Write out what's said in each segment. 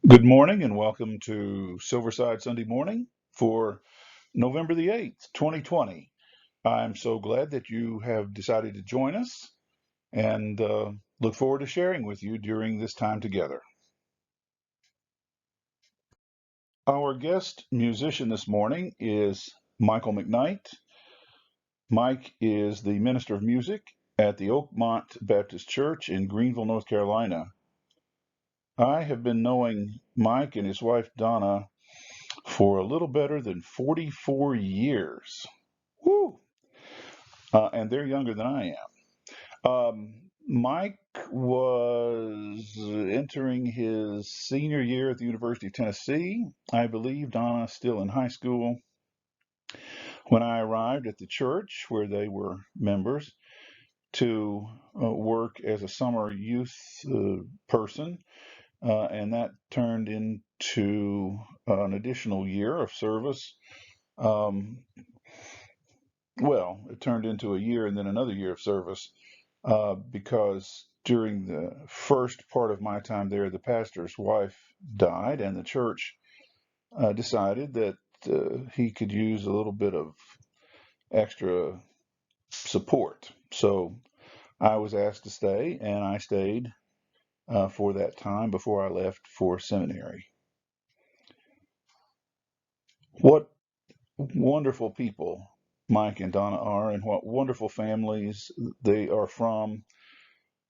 Good morning and welcome to Silverside Sunday Morning for November the 8th, 2020. I'm so glad that you have decided to join us and look forward to sharing with you during this time together. Our guest musician this morning is Michael McKnight. Mike is the minister of music at the Oakmont Baptist Church in Greenville, North Carolina. I have been knowing Mike and his wife Donna for a little better than 44 years. Woo! And they're younger than I am. Mike was entering his senior year at the University of Tennessee. I believe Donna still in high school when I arrived at the church where they were members to work as a summer youth person. And that turned into an additional year of service. Well, it turned into a year and then another year of service because during the first part of my time there, the pastor's wife died, and the church decided that he could use a little bit of extra support. So I was asked to stay, and I stayed for that time before I left for seminary. What wonderful people Mike and Donna are, and what wonderful families they are from,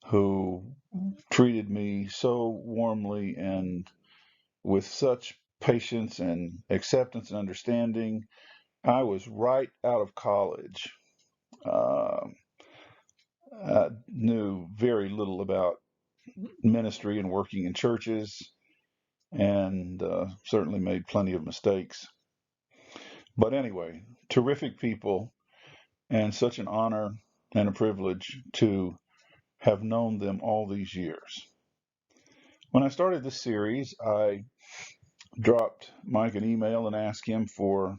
who treated me so warmly and with such patience and acceptance and understanding. I was right out of college. Uh, I knew very little about ministry and working in churches, and certainly made plenty of mistakes. But anyway, terrific people, and such an honor and a privilege to have known them all these years. When I started this series, I dropped Mike an email and asked him for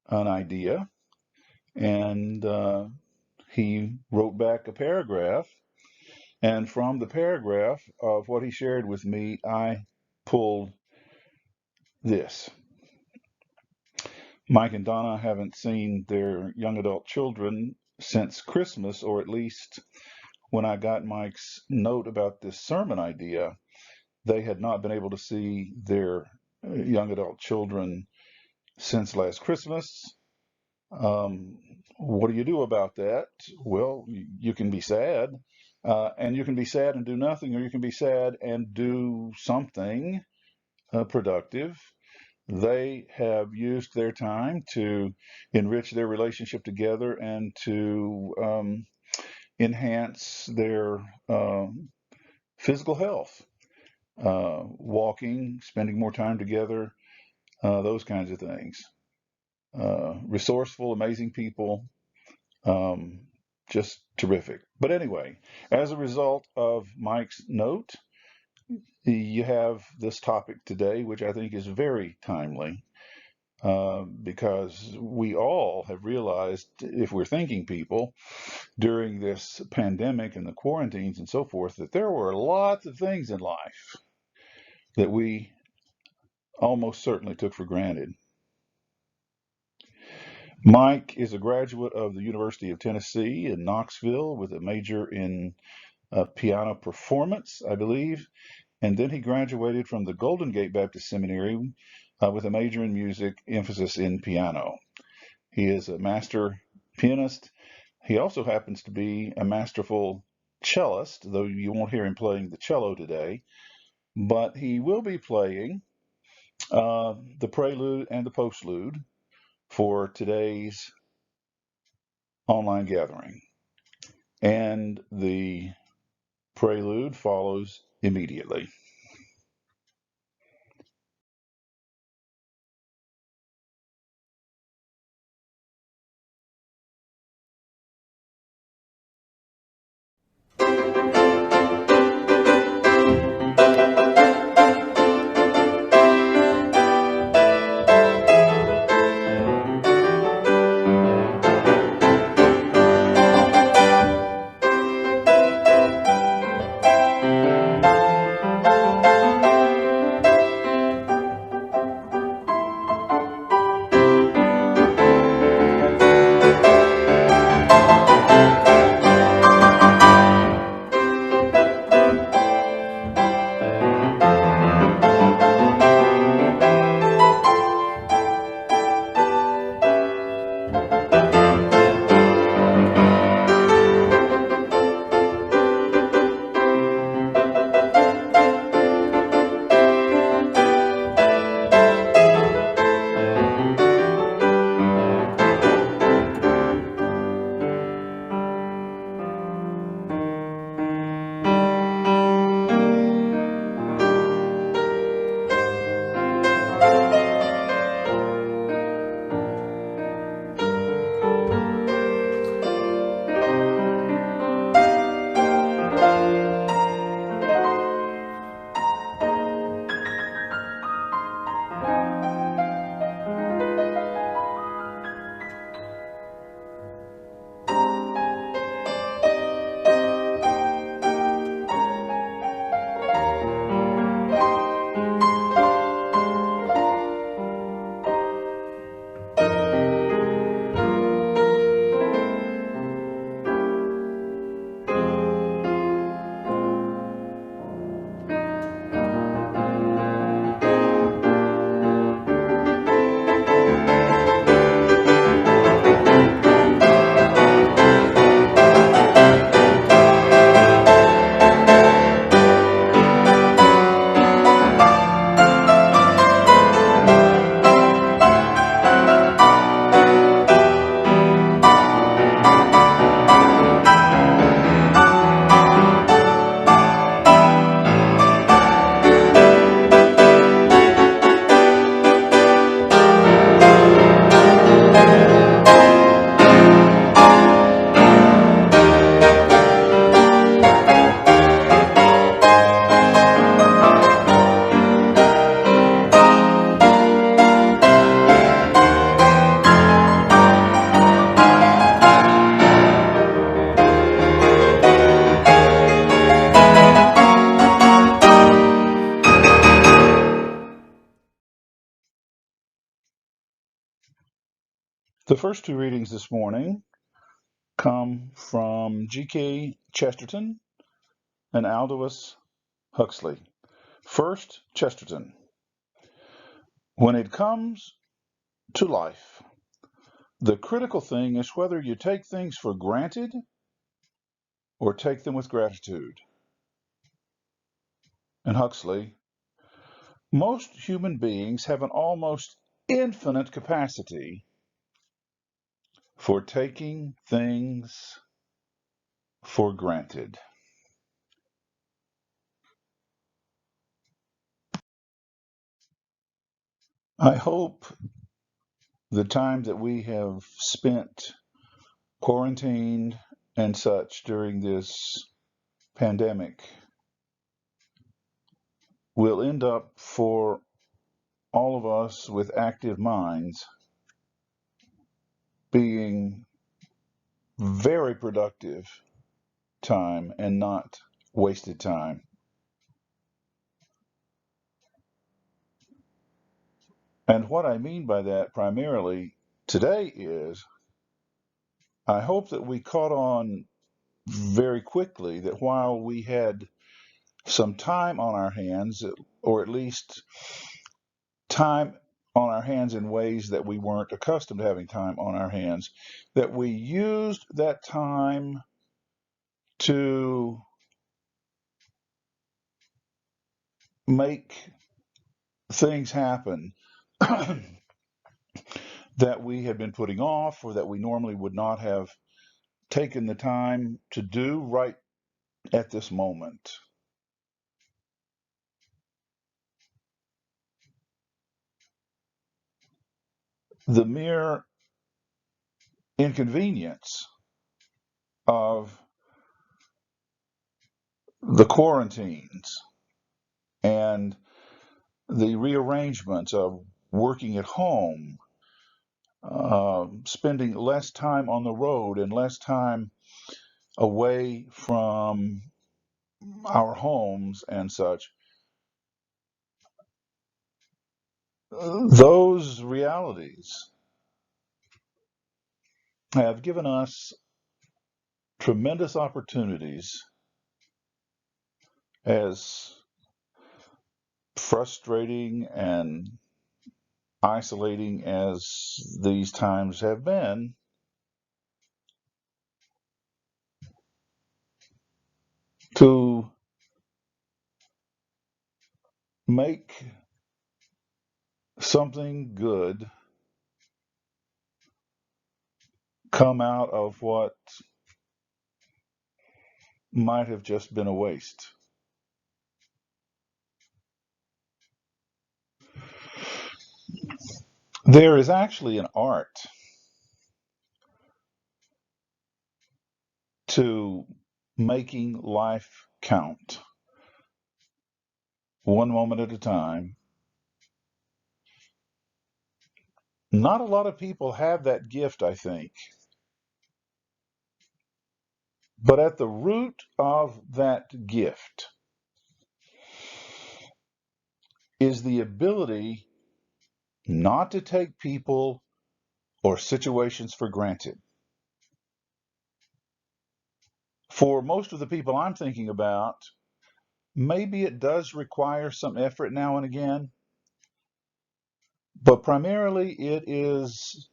an idea, and he wrote back a paragraph. And from the paragraph of what he shared with me, I pulled this. Mike and Donna haven't seen their young adult children since Christmas, or at least when I got Mike's note about this sermon idea, they had not been able to see their young adult children since last Christmas. What do you do about that? Well, you can be sad, and you can be sad and do nothing, or you can be sad and do something productive. They have used their time to enrich their relationship together and to enhance their physical health, walking, spending more time together, those kinds of things. Resourceful, amazing people, um, just terrific. But anyway, as a result of Mike's note, you have this topic today, which I think is very timely. Because we all have realized, if we're thinking people, during this pandemic and the quarantines and so forth, that there were lots of things in life that we almost certainly took for granted. Mike is a graduate of the University of Tennessee in Knoxville with a major in piano performance, I believe. And then he graduated from the Golden Gate Baptist Seminary with a major in music, emphasis in piano. He is a master pianist. He also happens to be a masterful cellist, though you won't hear him playing the cello today. But he will be playing the prelude and the postlude for today's online gathering. And the prelude follows immediately. The first two readings this morning come from G.K. Chesterton and Aldous Huxley. First, Chesterton. When it comes to life, the critical thing is whether you take things for granted or take them with gratitude. And Huxley, most human beings have an almost infinite capacity for taking things for granted. I hope the time that we have spent quarantined and such during this pandemic will end up for all of us with active minds being very productive time and not wasted time. And what I mean by that primarily today is I hope that we caught on very quickly that while we had some time on our hands, or at least time on our hands in ways that we weren't accustomed to having time on our hands, that we used that time to make things happen that we had been putting off or that we normally would not have taken the time to do right at this moment. The mere inconvenience of the quarantines and the rearrangements of working at home, spending less time on the road and less time away from our homes and such, those realities have given us tremendous opportunities, as frustrating and isolating as these times have been, to make something good come out of what might have just been a waste. There is actually an art to making life count, one moment at a time. Not a lot of people have that gift, I think. But at the root of that gift is the ability not to take people or situations for granted. For most of the people I'm thinking about, maybe it does require some effort now and again, but primarily it is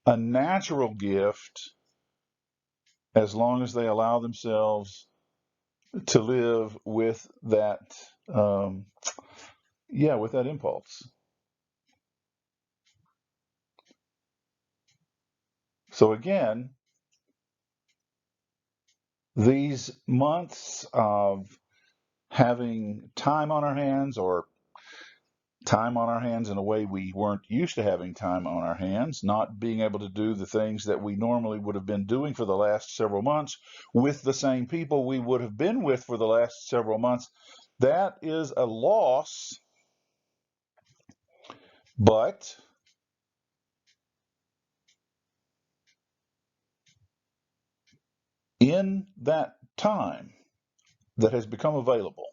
a natural gift as long as they allow themselves to live with that, um, with that impulse. So again, these months of having time on our hands, or time on our hands in a way we weren't used to having time on our hands, not being able to do the things that we normally would have been doing for the last several months with the same people we would have been with for the last several months, that is a loss. But in that time that has become available,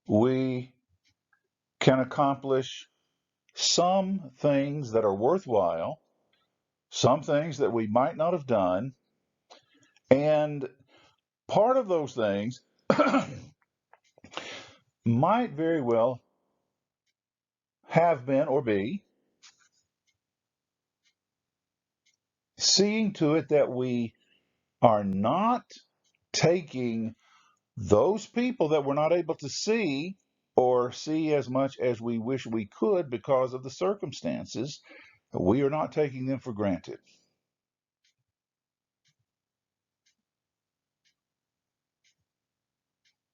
we can accomplish some things that are worthwhile, some things that we might not have done, and part of those things might very well have been or be seeing to it that we are not taking those people that we're not able to see or see as much as we wish we could because of the circumstances. We are not taking them for granted.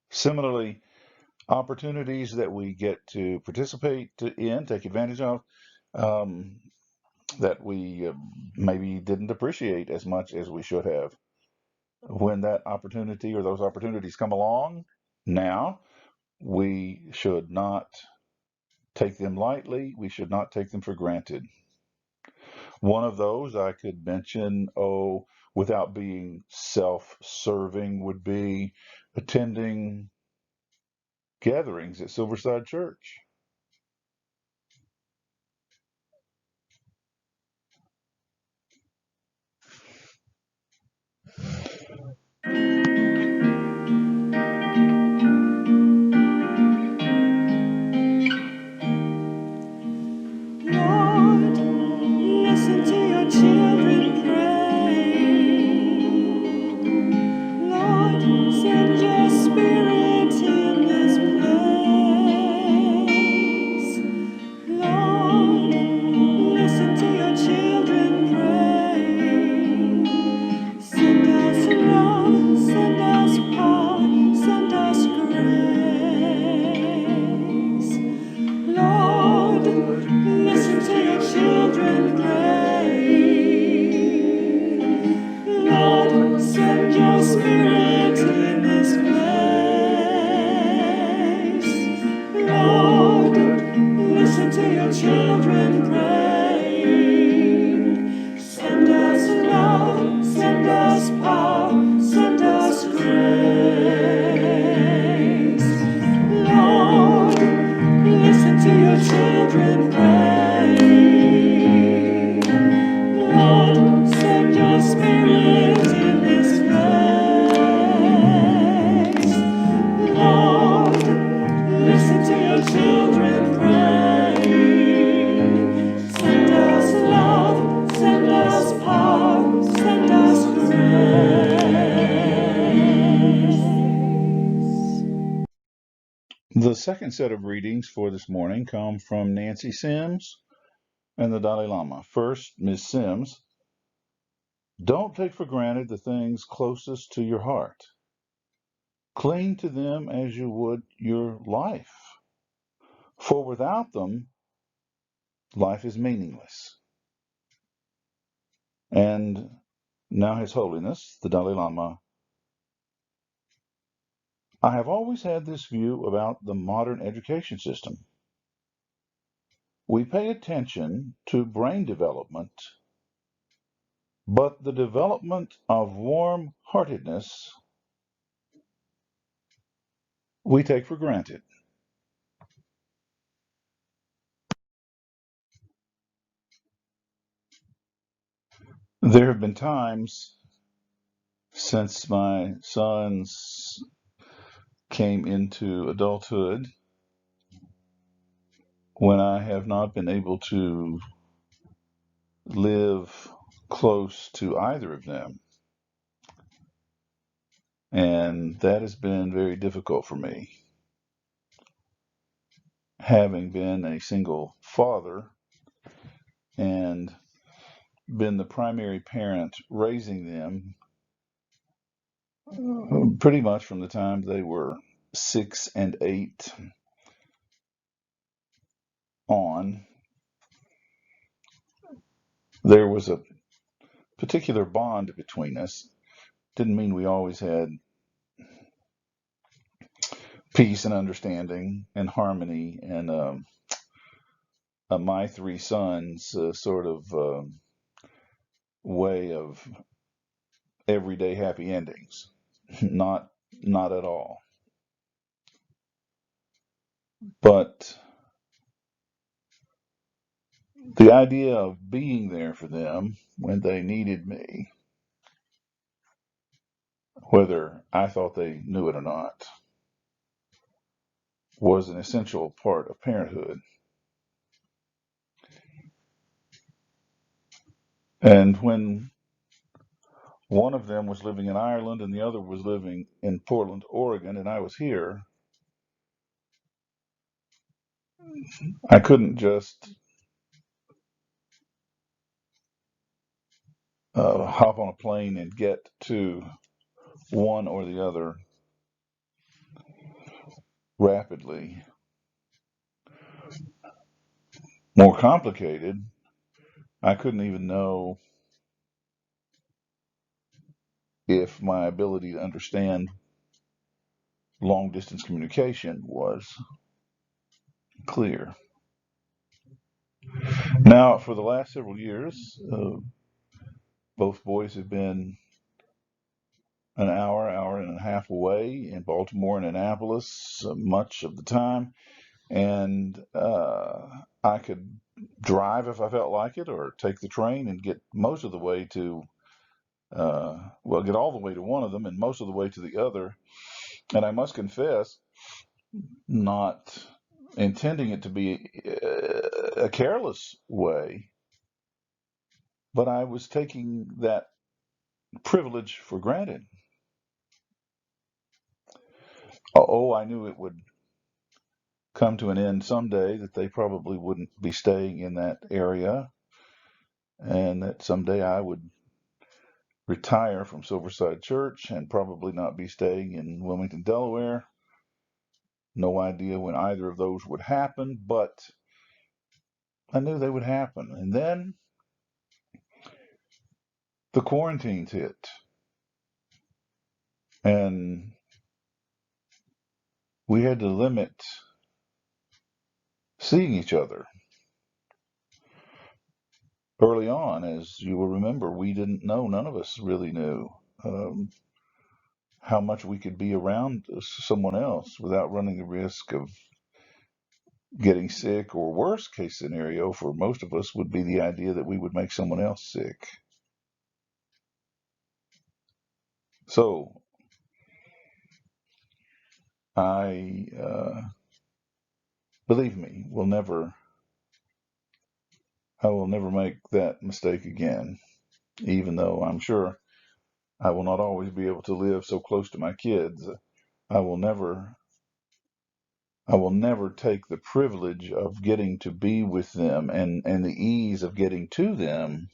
Similarly, opportunities that we get to participate in, take advantage of, um, that we maybe didn't appreciate as much as we should have. When that opportunity or those opportunities come along now, we should not take them lightly. We should not take them for granted. One of those I could mention, without being self-serving, would be attending gatherings at Silverside Church. Lord, listen to your children pray. Lord, send your spirit in this place. Lord, listen to your children pray. Send us love, send us power, send us grace. Lord, listen to your children pray. Lord, send your spirit in this place. Lord, listen to your children pray. Send us love, send us power, send us grace. Lord, listen to your children pray. Lord, send your spirit in this place. Lord, listen to your children pray. Send us love, send us power, send us grace. The second set of readings for this morning come from Nancy Sims and the Dalai Lama. First, Ms. Sims, don't take for granted the things closest to your heart. Cling to them as you would your life, for without them, life is meaningless. And now His Holiness, the Dalai Lama, I have always had this view about the modern education system. We pay attention to brain development, but the development of warm-heartedness we take for granted. There have been times since my sons came into adulthood when I have not been able to live close to either of them. And that has been very difficult for me. Having been a single father and been the primary parent raising them pretty much from the time they were 6 and 8 on, there was a particular bond between us. Didn't mean we always had peace and understanding and harmony and my three sons sort of way of everyday happy endings. Not at all. But the idea of being there for them when they needed me, whether I thought they knew it or not, was an essential part of parenthood. And when one of them was living in Ireland and the other was living in Portland, Oregon, and I was here, I couldn't just hop on a plane and get to one or the other rapidly. More complicated, I couldn't even know if my ability to understand long distance communication was clear. Now, for the last several years, both boys have been an hour and a half away in Baltimore and Annapolis much of the time. And I could drive if I felt like it, or take the train and get most of the way to, well, get all the way to one of them and most of the way to the other. And I must confess, not intending it to be a careless way, but I was taking that privilege for granted. Oh, I knew it would come to an end someday, that they probably wouldn't be staying in that area, and that someday I would retire from Silverside Church and probably not be staying in Wilmington, Delaware. No idea when either of those would happen, but I knew they would happen. And then the quarantines hit, and we had to limit seeing each other. Early on, as you will remember, we didn't know, none of us really knew um, how much we could be around someone else without running the risk of getting sick, or worst case scenario for most of us would be the idea that we would make someone else sick. So I, believe me, I will never make that mistake again, even though I'm sure I will not always be able to live so close to my kids. I will never, I will never take the privilege of getting to be with them, and the ease of getting to them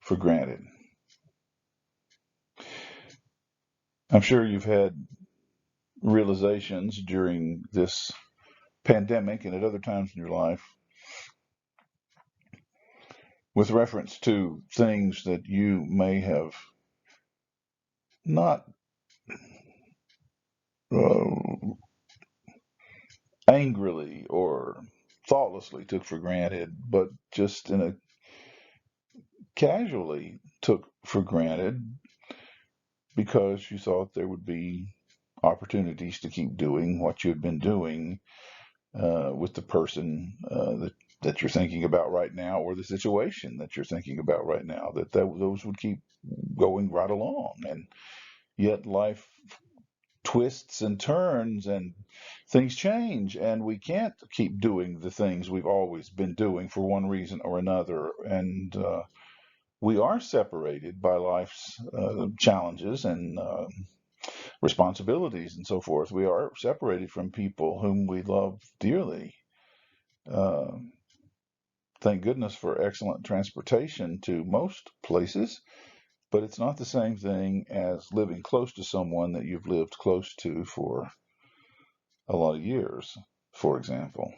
for granted. I'm sure you've had realizations during this pandemic and at other times in your life with reference to things that you may have not uh, angrily or thoughtlessly took for granted, but just in a casually took for granted because you thought there would be opportunities to keep doing what you've been doing with the person that you're thinking about right now, or the situation that you're thinking about right now, that those would keep going right along. And yet life twists and turns and things change, and we can't keep doing the things we've always been doing for one reason or another. And we are separated by life's challenges and responsibilities and so forth. We are separated from people whom we love dearly. Uh, thank goodness for excellent transportation to most places, but it's not the same thing as living close to someone that you've lived close to for a lot of years, for example.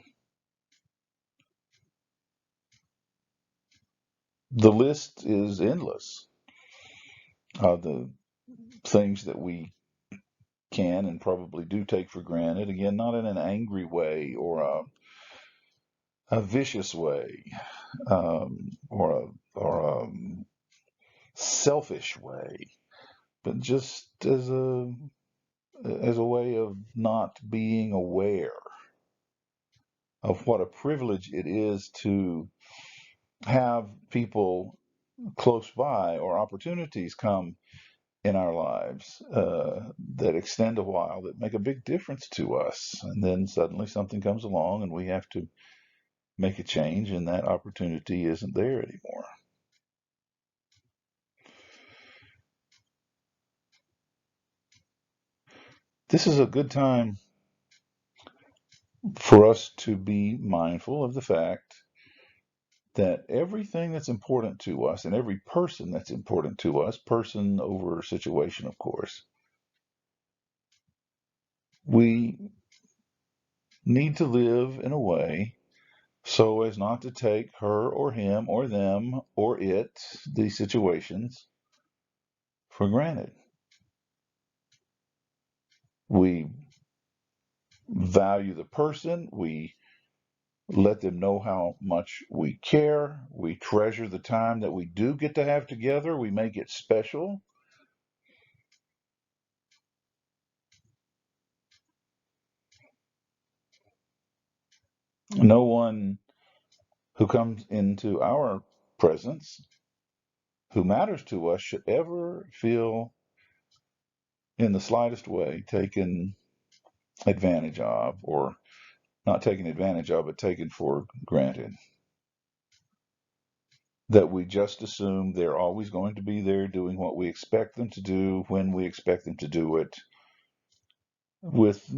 The list is endless of the things that we can and probably do take for granted. Again, not in an angry way or a vicious way, or a selfish way, but just as a way of not being aware of what a privilege it is to have people close by or opportunities come in our lives that extend a while, that make a big difference to us. And then suddenly something comes along and we have to make a change, and that opportunity isn't there anymore. This is a good time for us to be mindful of the fact that everything that's important to us and every person that's important to us, person over situation, of course, we need to live in a way so as not to take her or him or them or it, these situations, for granted. We value the person. We let them know how much we care. We treasure the time that we do get to have together. We make it special. No one who comes into our presence who matters to us should ever feel in the slightest way taken advantage of, or not taken advantage of, but taken for granted. That we just assume they're always going to be there doing what we expect them to do when we expect them to do it with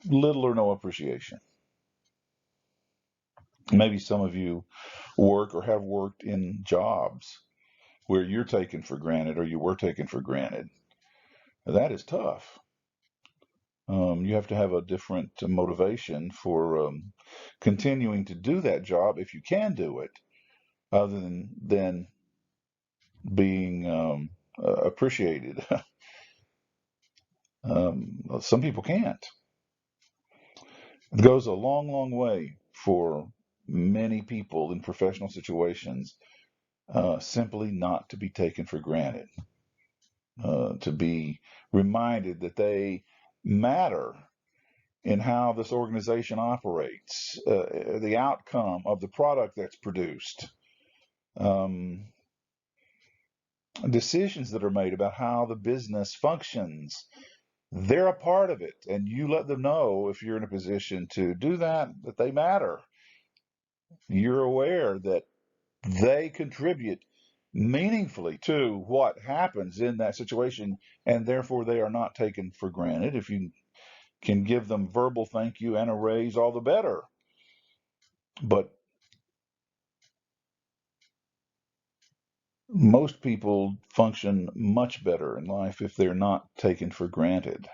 little or no appreciation. Maybe some of you work or have worked in jobs where you're taken for granted or you were taken for granted. That is tough. You have to have a different motivation for continuing to do that job if you can do it, other than being appreciated. Some people can't. It goes a long, long way for many people in professional situations simply not to be taken for granted, to be reminded that they matter in how this organization operates, the outcome of the product that's produced, um, decisions that are made about how the business functions. They're a part of it, and you let them know if you're in a position to do that, that they matter. You're aware that they contribute meaningfully to what happens in that situation, and therefore they are not taken for granted. If you can give them verbal thank you and a raise, all the better. But most people function much better in life if they're not taken for granted.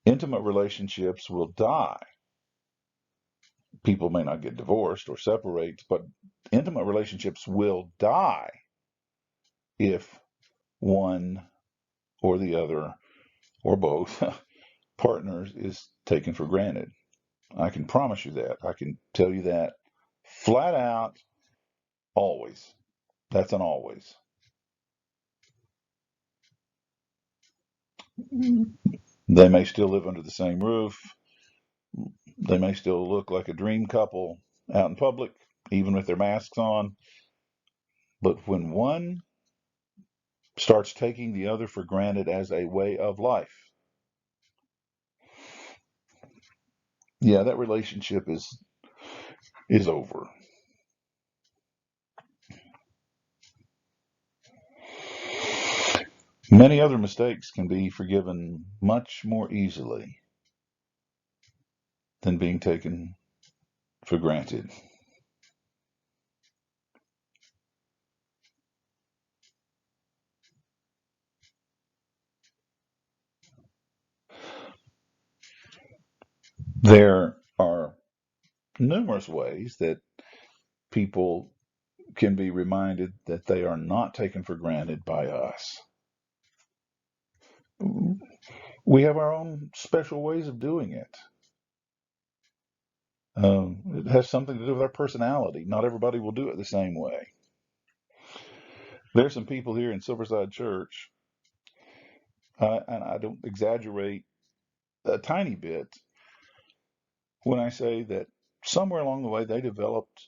Intimate relationships will die. People may not get divorced or separate, but intimate relationships will die if one or the other or both partners is taken for granted. I can promise you that. I can tell you that flat out, always. That's an always. They may still live under the same roof. They may still look like a dream couple out in public, even with their masks on. But when one starts taking the other for granted as a way of life, yeah, that relationship is over. Many other mistakes can be forgiven much more easily than being taken for granted. There are numerous ways that people can be reminded that they are not taken for granted by us. We have our own special ways of doing it. It has something to do with our personality. Not everybody will do it the same way. There's some people here in Silverside Church, and I don't exaggerate a tiny bit when I say that somewhere along the way they developed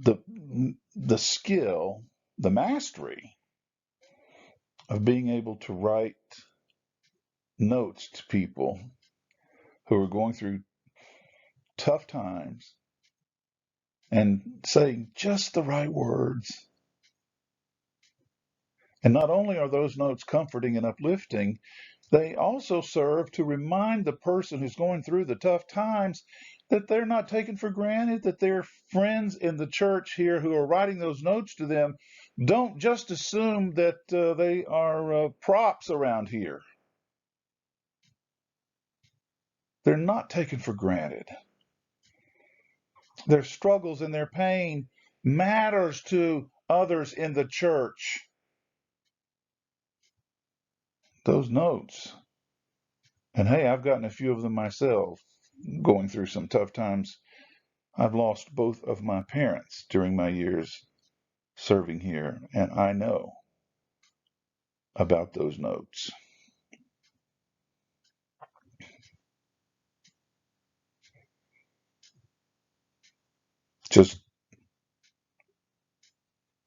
the skill, the mastery of being able to write notes to people who are going through tough times and saying just the right words. And not only are those notes comforting and uplifting, they also serve to remind the person who's going through the tough times that they're not taken for granted, that their friends in the church here who are writing those notes to them don't just assume that they are props around here. They're not taken for granted. Their struggles and their pain matters to others in the church. Those notes. And hey, I've gotten a few of them myself, going through some tough times. I've lost both of my parents during my years serving here, and I know about those notes.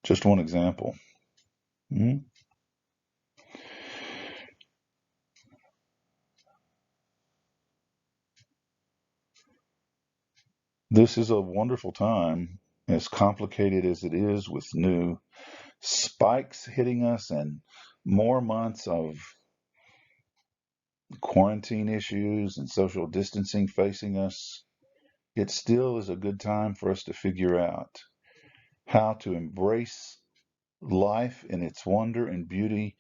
Just one example. Mm-hmm. This is a wonderful time, as complicated as it is, with new spikes hitting us and more months of quarantine issues and social distancing facing us. It still is a good time for us to figure out how to embrace life in its wonder and beauty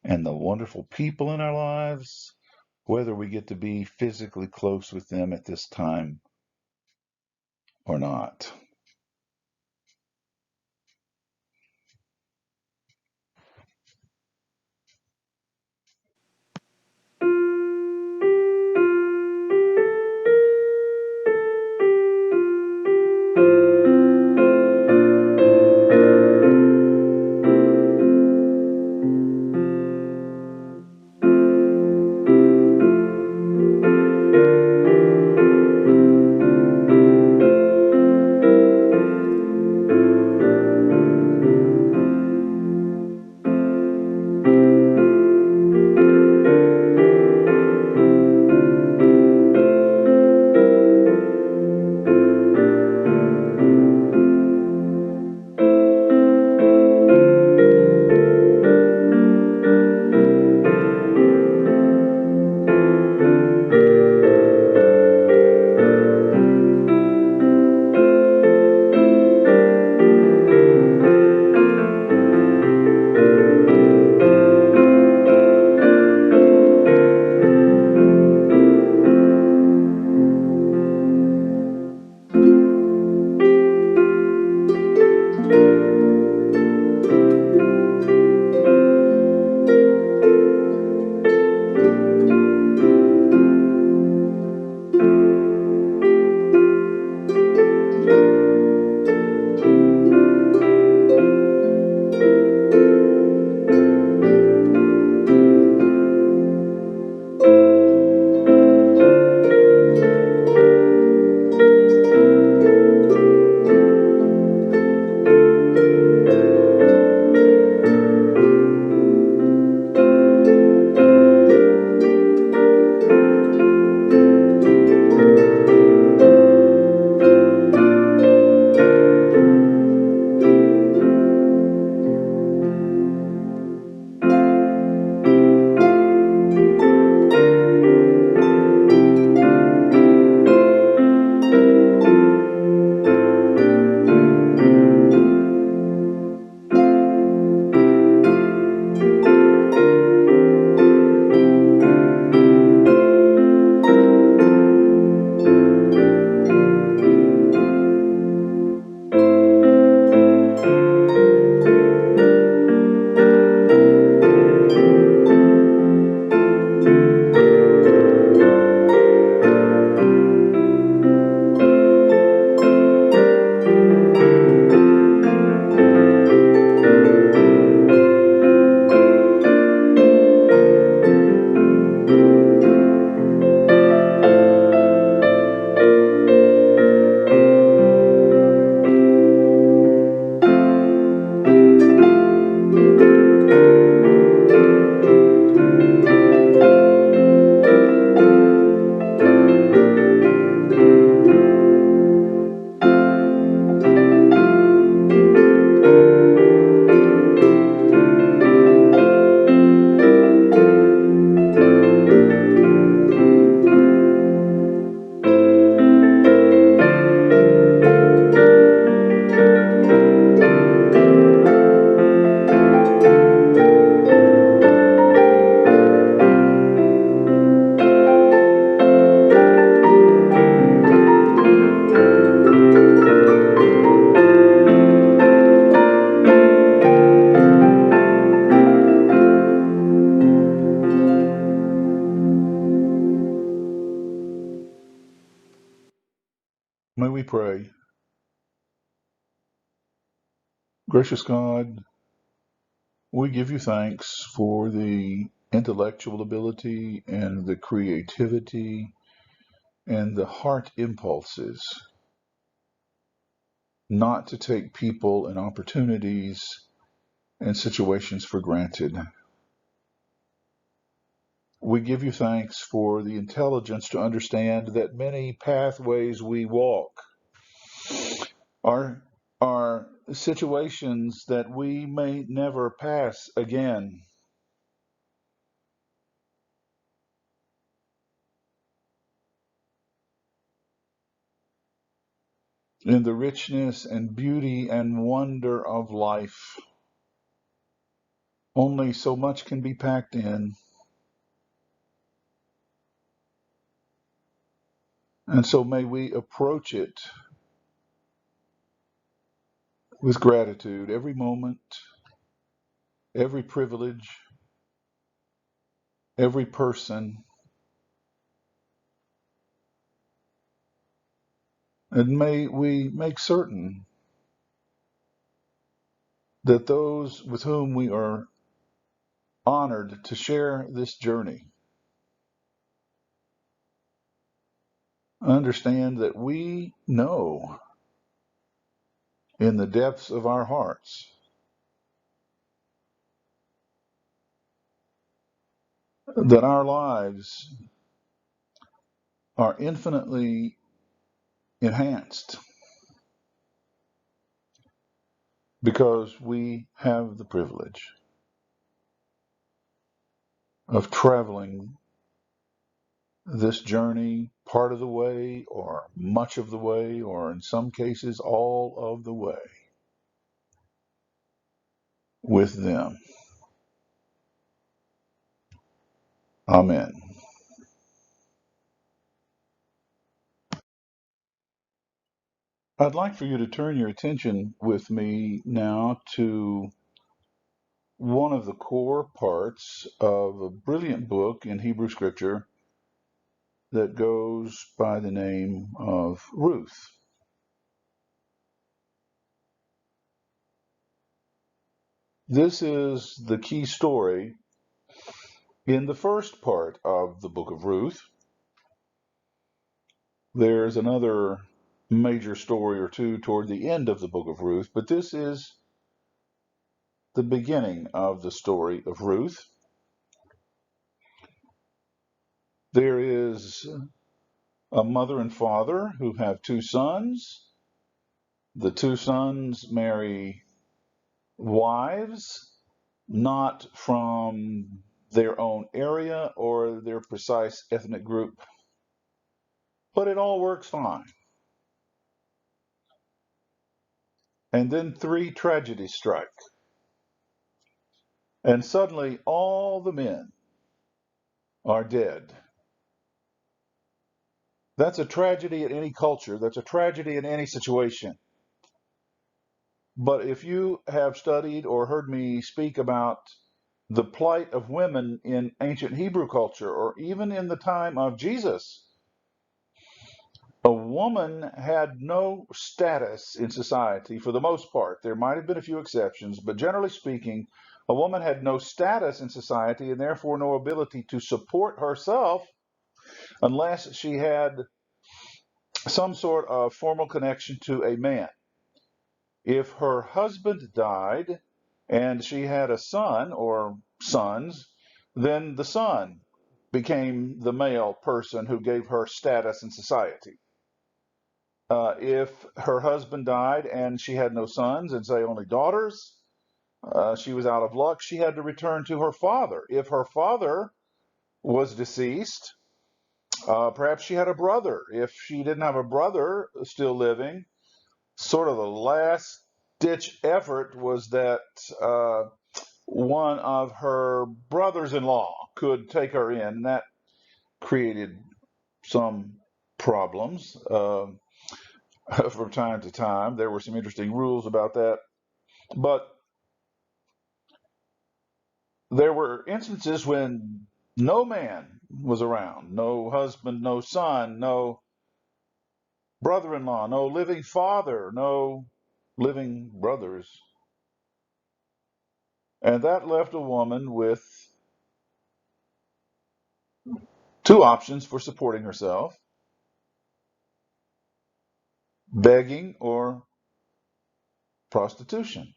and the wonderful people in our lives, whether we get to be physically close with them at this time or not. pray. Gracious God, we give you thanks for the intellectual ability and the creativity and the heart impulses not to take people and opportunities and situations for granted. We give you thanks for the intelligence to understand that many pathways we walk are situations that we may never pass again. In the richness and beauty and wonder of life, only so much can be packed in. And so may we approach it with gratitude every moment, every privilege, every person, and may we make certain that those with whom we are honored to share this journey understand that we know in the depths of our hearts that our lives are infinitely enhanced because we have the privilege of traveling this journey part of the way, or much of the way, or in some cases, all of the way with them. Amen. I'd like for you to turn your attention with me now to one of the core parts of a brilliant book in Hebrew Scripture that goes by the name of Ruth. This is the key story in the first part of the book of Ruth. There's another major story or two toward the end of the book of Ruth, but this is the beginning of the story of Ruth. There is a mother and father who have two sons. The two sons marry wives, not from their own area or their precise ethnic group, but it all works fine. And then three tragedies strike, and suddenly all the men are dead. That's a tragedy in any culture. That's a tragedy in any situation. But if you have studied or heard me speak about the plight of women in ancient Hebrew culture, or even in the time of Jesus, a woman had no status in society for the most part. There might have been a few exceptions, but generally speaking, a woman had no status in society and therefore no ability to support herself unless she had some sort of formal connection to a man. If her husband died and she had a son or sons, then the son became the male person who gave her status in society. If her husband died and she had no sons and, say, only daughters, she was out of luck. She had to return to her father. If her father was deceased, perhaps she had a brother. If she didn't have a brother still living, sort of the last ditch effort was that one of her brothers-in-law could take her in. And that created some problems from time to time. There were some interesting rules about that. But there were instances when no man was around, no husband, no son, no brother-in-law, no living father, no living brothers. And that left a woman with two options for supporting herself: begging or prostitution.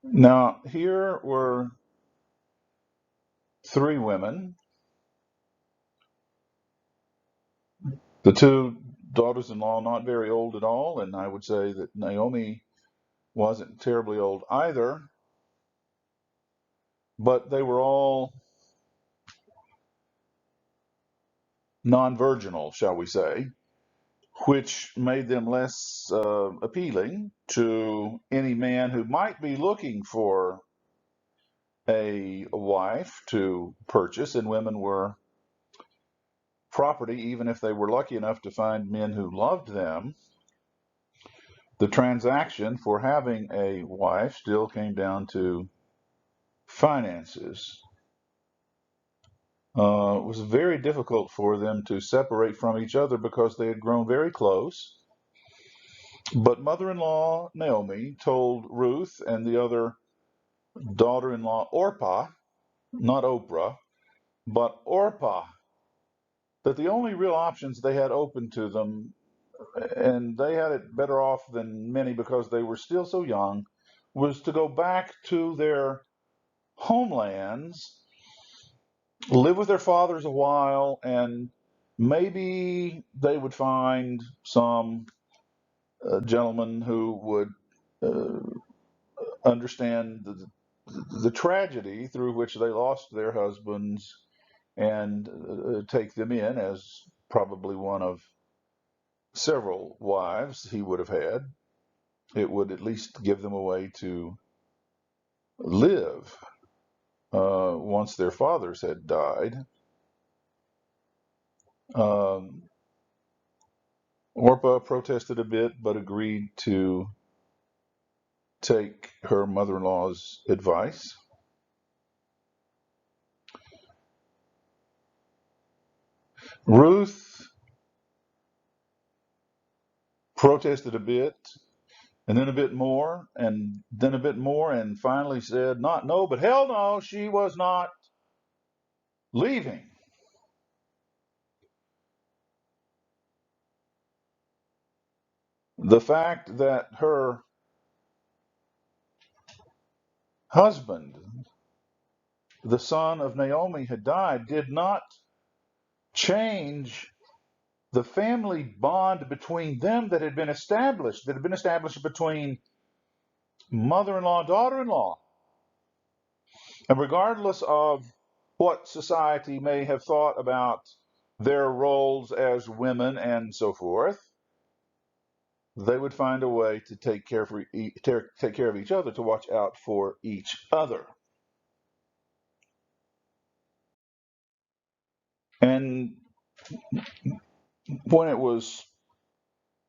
Now, here were three women, the two daughters in law not very old at all, and I would say that Naomi wasn't terribly old either, but they were all non virginal, shall we say, which made them less appealing to any man who might be looking for a wife to purchase, and women were property, even if they were lucky enough to find men who loved them. The transaction for having a wife still came down to finances. It was very difficult for them to separate from each other because they had grown very close. But mother in law Naomi told Ruth and the other daughter in law Orpah, not Oprah, but Orpah, that the only real options they had open to them, and they had it better off than many because they were still so young, was to go back to their homelands, live with their fathers a while, and maybe they would find some gentleman who would uh, understand the tragedy through which they lost their husbands and take them in as probably one of several wives he would have had. It would at least give them a way to live once their fathers had died. Um, Orpah protested a bit, but agreed to take her mother in law's advice. Ruth protested a bit, and then a bit more, and then a bit more, and finally said, not no, but hell no, she was not leaving. The fact that her husband, the son of Naomi, had died did not change the family bond between them that had been established between mother in law and daughter in law. And regardless of what society may have thought about their roles as women and so forth, they would find a way to take care of each other, to watch out for each other. And when it was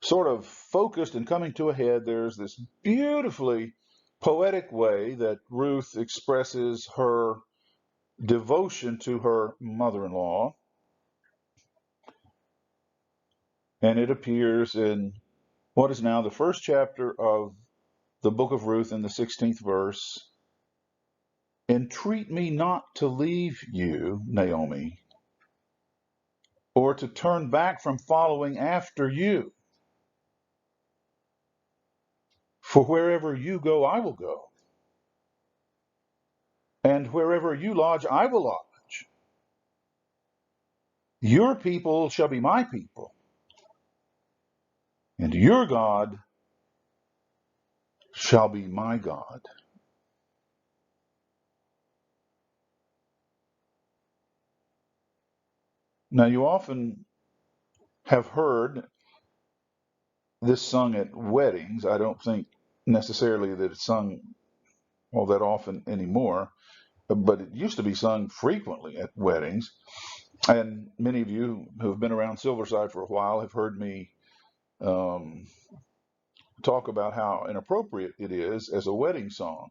sort of focused and coming to a head, there's this beautifully poetic way that Ruth expresses her devotion to her mother in law. And it appears in what is now the first chapter of the book of Ruth in the 16th verse. Entreat me not to leave you, Naomi, or to turn back from following after you. For wherever you go, I will go. And wherever you lodge, I will lodge. Your people shall be my people, and your God shall be my God. Now, you often have heard this sung at weddings. I don't think necessarily that it's sung all that often anymore, but it used to be sung frequently at weddings. And many of you who have been around Silverside for a while have heard me um, talk about how inappropriate it is as a wedding song.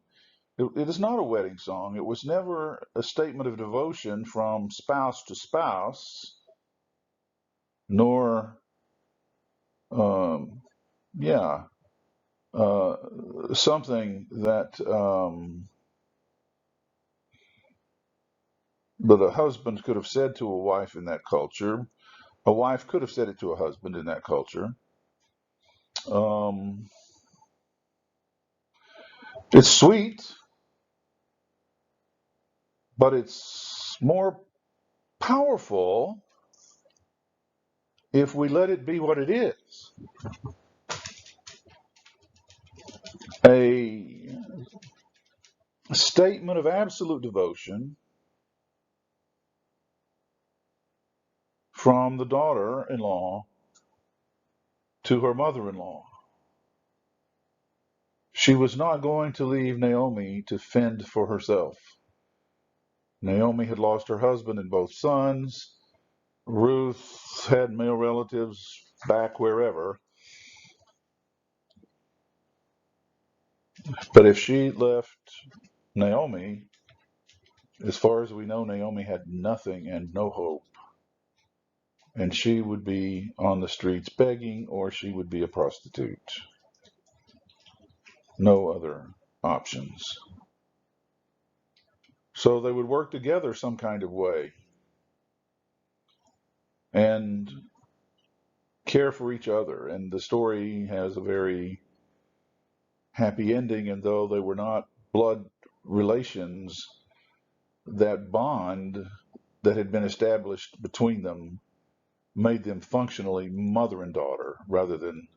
It is not a wedding song. It was never a statement of devotion from spouse to spouse, nor, um, yeah, uh, something that a husband could have said to a wife in that culture. A wife could have said it to a husband in that culture. Um, it's sweet, but it's more powerful if we let it be what it is, a statement of absolute devotion from the daughter in law to her mother in law. She was not going to leave Naomi to fend for herself. Naomi had lost her husband and both sons. Ruth had male relatives back wherever. But if she left Naomi, as far as we know, Naomi had nothing and no hope. And she would be on the streets begging, or she would be a prostitute. No other options. So they would work together some kind of way and care for each other. And the story has a very happy ending. And though they were not blood relations, that bond that had been established between them made them functionally mother and daughter rather than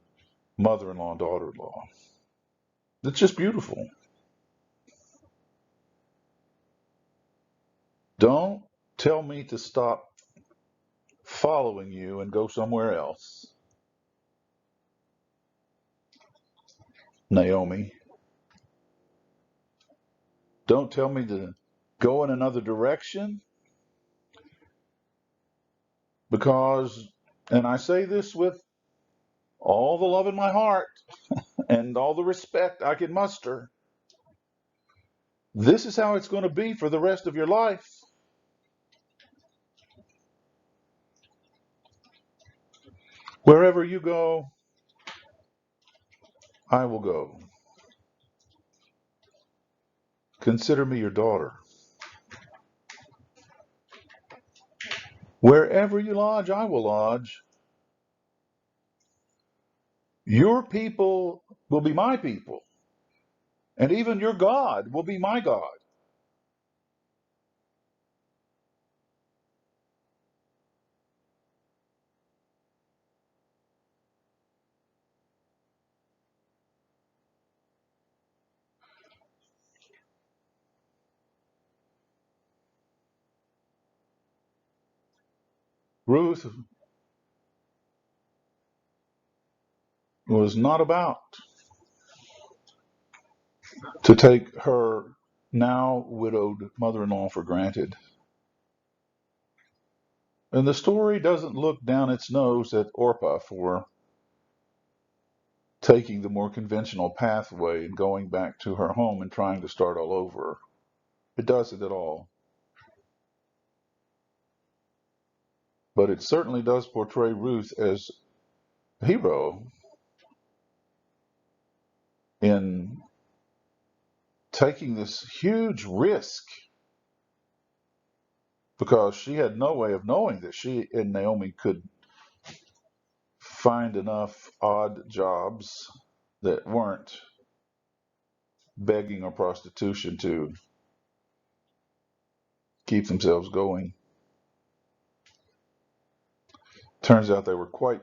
mother in law and daughter in law. It's just beautiful. Don't tell me to stop following you and go somewhere else, Naomi. Don't tell me to go in another direction because, and I say this with all the love in my heart and all the respect I can muster, this is how it's going to be for the rest of your life. Wherever you go, I will go. Consider me your daughter. Wherever you lodge, I will lodge. Your people will be my people, and even your God will be my God. Ruth was not about to take her now widowed mother in law for granted. And the story doesn't look down its nose at Orpah for taking the more conventional pathway and going back to her home and trying to start all over. It doesn't at all. But it certainly does portray Ruth as a hero in taking this huge risk because she had no way of knowing that she and Naomi could find enough odd jobs that weren't begging or prostitution to keep themselves going. Turns out they were quite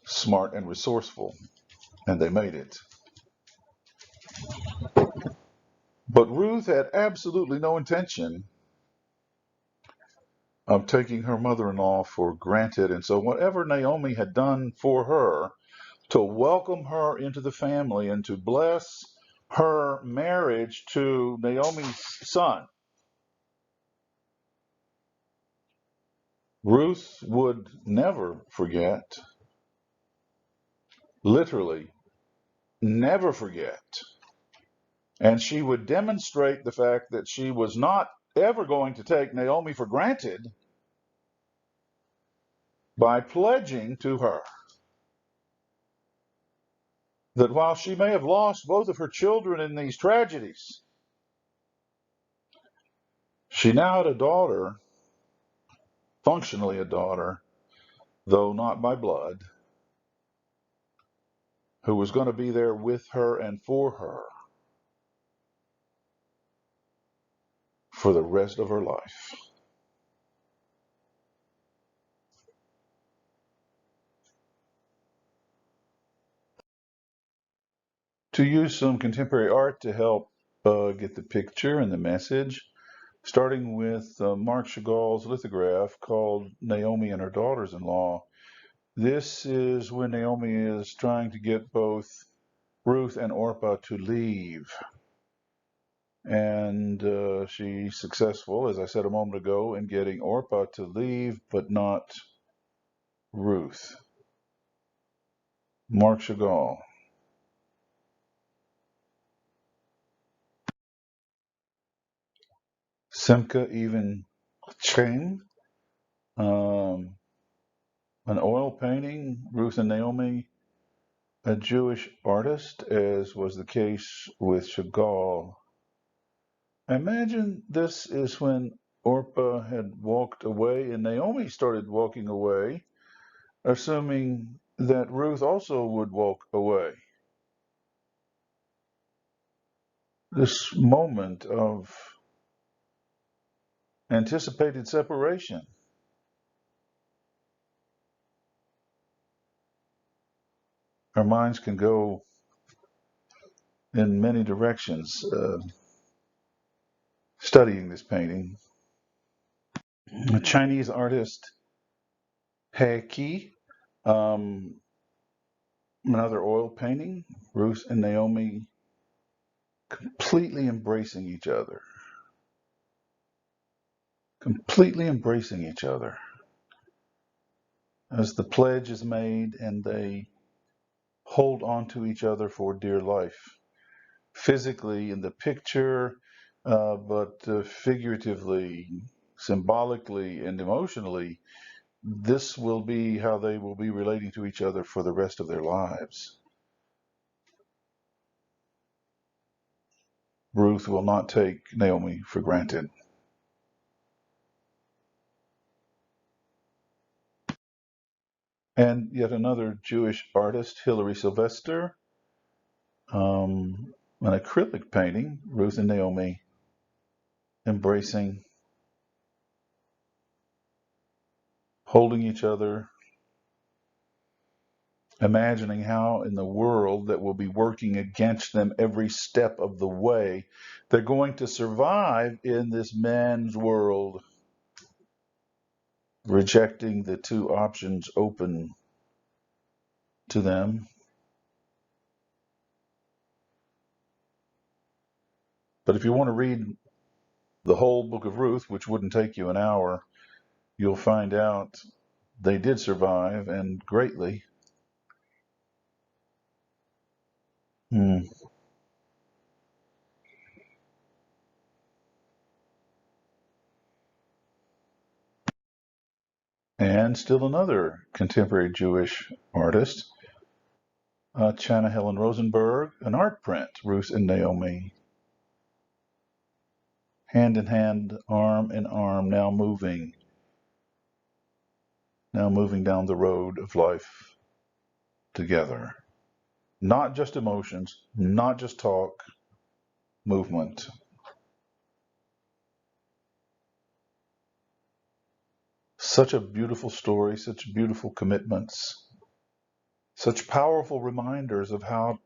smart and resourceful, and they made it. But Ruth had absolutely no intention of taking her mother in law for granted. And so, whatever Naomi had done for her to welcome her into the family and to bless her marriage to Naomi's son, Ruth would never forget, literally, never forget. And she would demonstrate the fact that she was not ever going to take Naomi for granted by pledging to her that while she may have lost both of her children in these tragedies, she now had a daughter, functionally a daughter, though not by blood, who was going to be there with her and for her for the rest of her life. To use some contemporary art to help get the picture and the message, starting with Marc Chagall's lithograph called Naomi and Her Daughters-in-Law. This is when Naomi is trying to get both Ruth and Orpah to leave. And she's successful, as I said a moment ago, in getting Orpah to leave, but not Ruth. Marc Chagall. Simcha Even Cheng, an oil painting, Ruth and Naomi, a Jewish artist, as was the case with Chagall. I imagine this is when Orpah had walked away and Naomi started walking away, assuming that Ruth also would walk away. This moment of anticipated separation. Our minds can go in many directions studying this painting. A Chinese artist, He Qi, another oil painting, Ruth and Naomi completely embracing each other. Completely embracing each other as the pledge is made and they hold on to each other for dear life. Physically in the picture, but figuratively, symbolically, and emotionally, this will be how they will be relating to each other for the rest of their lives. Ruth will not take Naomi for granted. And yet another Jewish artist, Hilary Sylvester, an acrylic painting, Ruth and Naomi embracing, holding each other, imagining how in the world that will be working against them every step of the way, they're going to survive in this man's world, rejecting the two options open to them. But if you want to read the whole book of Ruth, which wouldn't take you an hour, you'll find out they did survive, and greatly. Hmm. And still another contemporary Jewish artist, Chana Helen Rosenberg, an art print, Ruth and Naomi, hand in hand, arm in arm, now moving down the road of life together. Not just emotions, not just talk, movement. Such a beautiful story, such beautiful commitments, such powerful reminders of how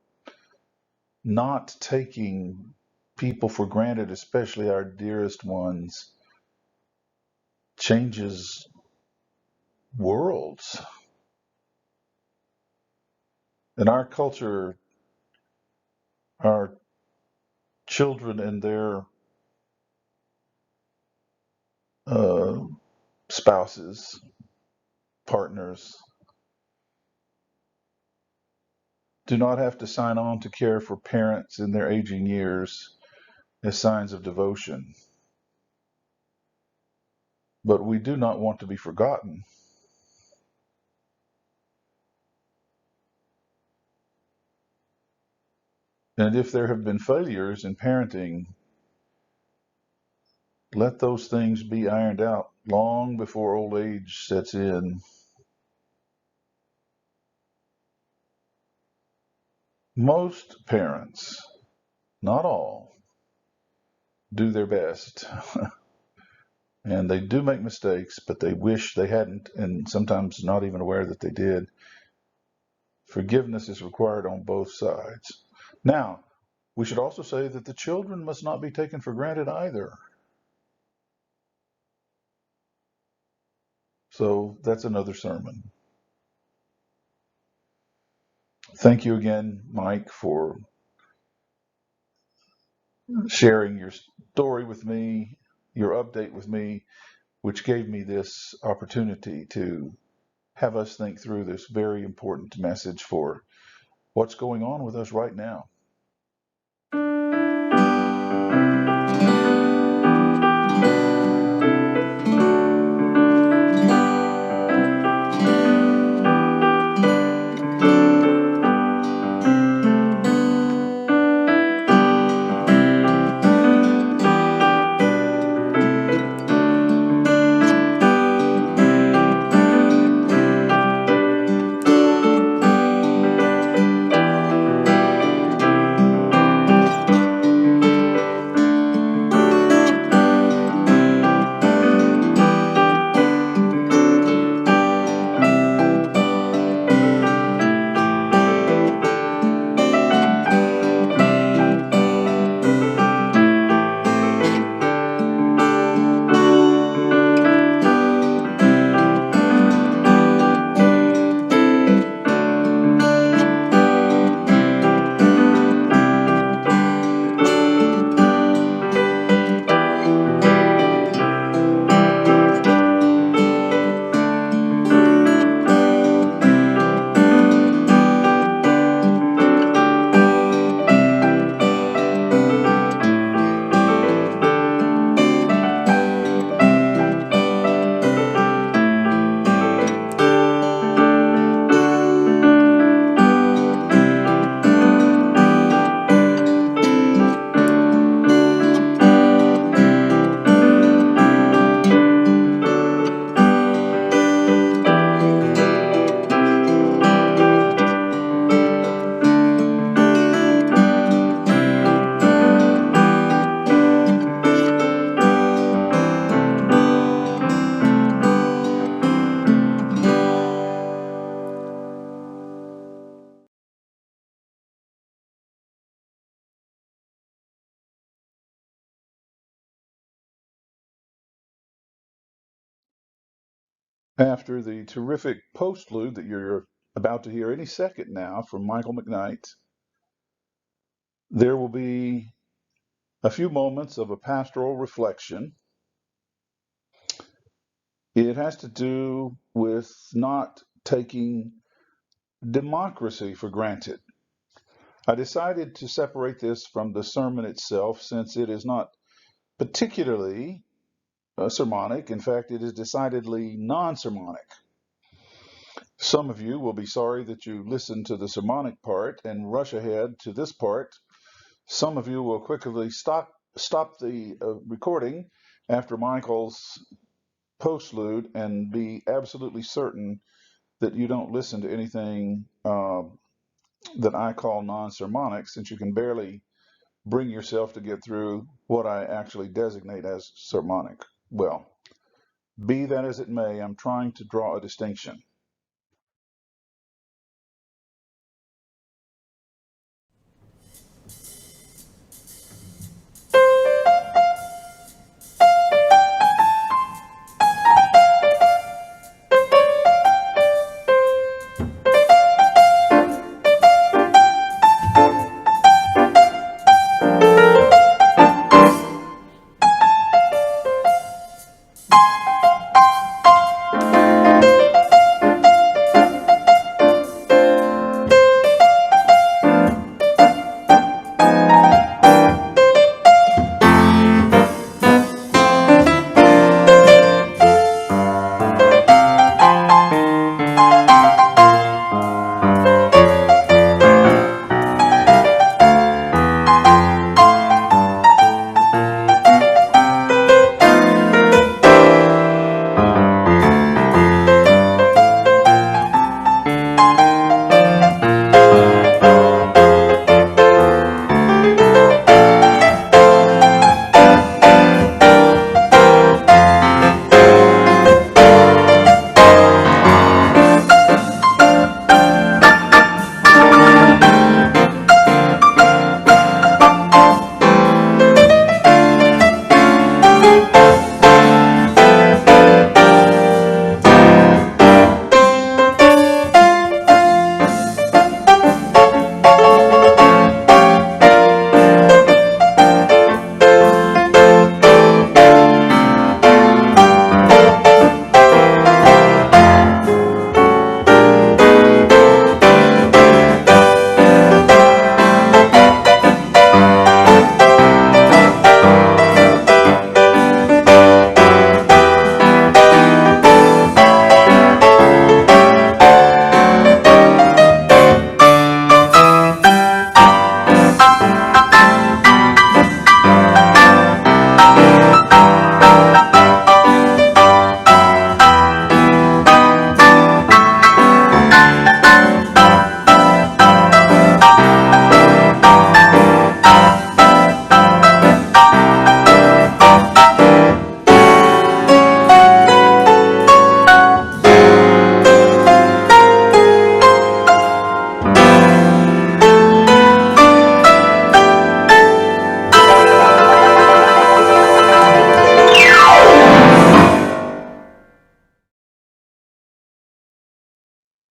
not taking people for granted, especially our dearest ones, changes worlds. In our culture, our children and their uh, spouses, partners, do not have to sign on to care for parents in their aging years as signs of devotion. But we do not want to be forgotten. And if there have been failures in parenting, let those things be ironed out long before old age sets in. Most parents, not all, do their best. And they do make mistakes, but they wish they hadn't, and sometimes not even aware that they did. Forgiveness is required on both sides. Now, we should also say that the children must not be taken for granted either. So that's another sermon. Thank you again, Mike, for sharing your story with me, your update with me, which gave me this opportunity to have us think through this very important message for what's going on with us right now. After the terrific postlude that you're about to hear any second now from Michael McKnight, there will be a few moments of a pastoral reflection. It has to do with not taking democracy for granted. I decided to separate this from the sermon itself since it is not particularly sermonic. In fact, it is decidedly non-sermonic. Some of you will be sorry that you listened to the sermonic part and rush ahead to this part. Some of you will quickly stop the recording after Michael's postlude and be absolutely certain that you don't listen to anything that I call non-sermonic, since you can barely bring yourself to get through what I actually designate as sermonic. Well, be that as it may, I'm trying to draw a distinction.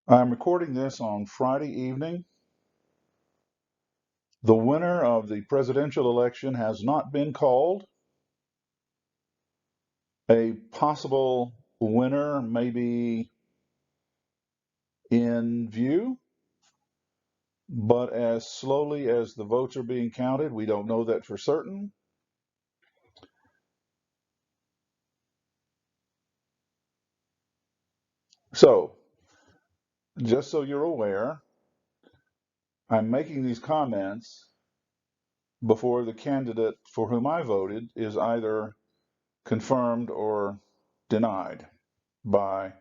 I'm recording this on Friday evening. The winner of the presidential election has not been called. A possible winner may be in view, but as slowly as the votes are being counted, we don't know that for certain. So, just so you're aware, I'm making these comments before the candidate for whom I voted is either confirmed or denied by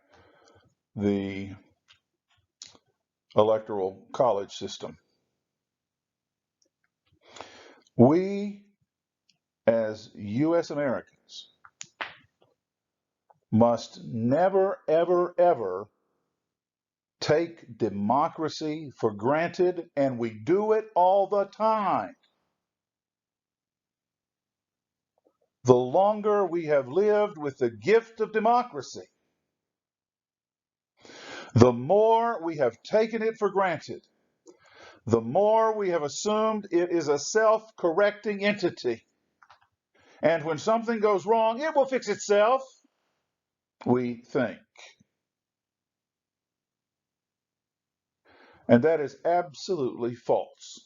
the electoral college system. We, as U.S. Americans, must never, ever, ever take democracy for granted, and we do it all the time. The longer we have lived with the gift of democracy, the more we have taken it for granted, the more we have assumed it is a self-correcting entity. And when something goes wrong, it will fix itself, we think. And that is absolutely false.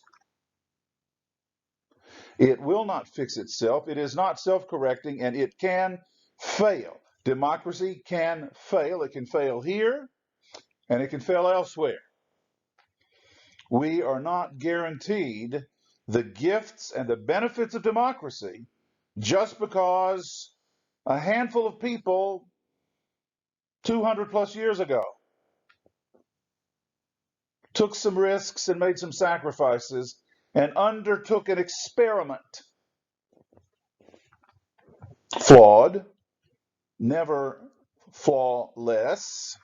It will not fix itself. It is not self-correcting, and it can fail. Democracy can fail. It can fail here, and it can fail elsewhere. We are not guaranteed the gifts and the benefits of democracy just because a handful of people 200 plus years ago took some risks and made some sacrifices and undertook an experiment. Flawed, never flawless,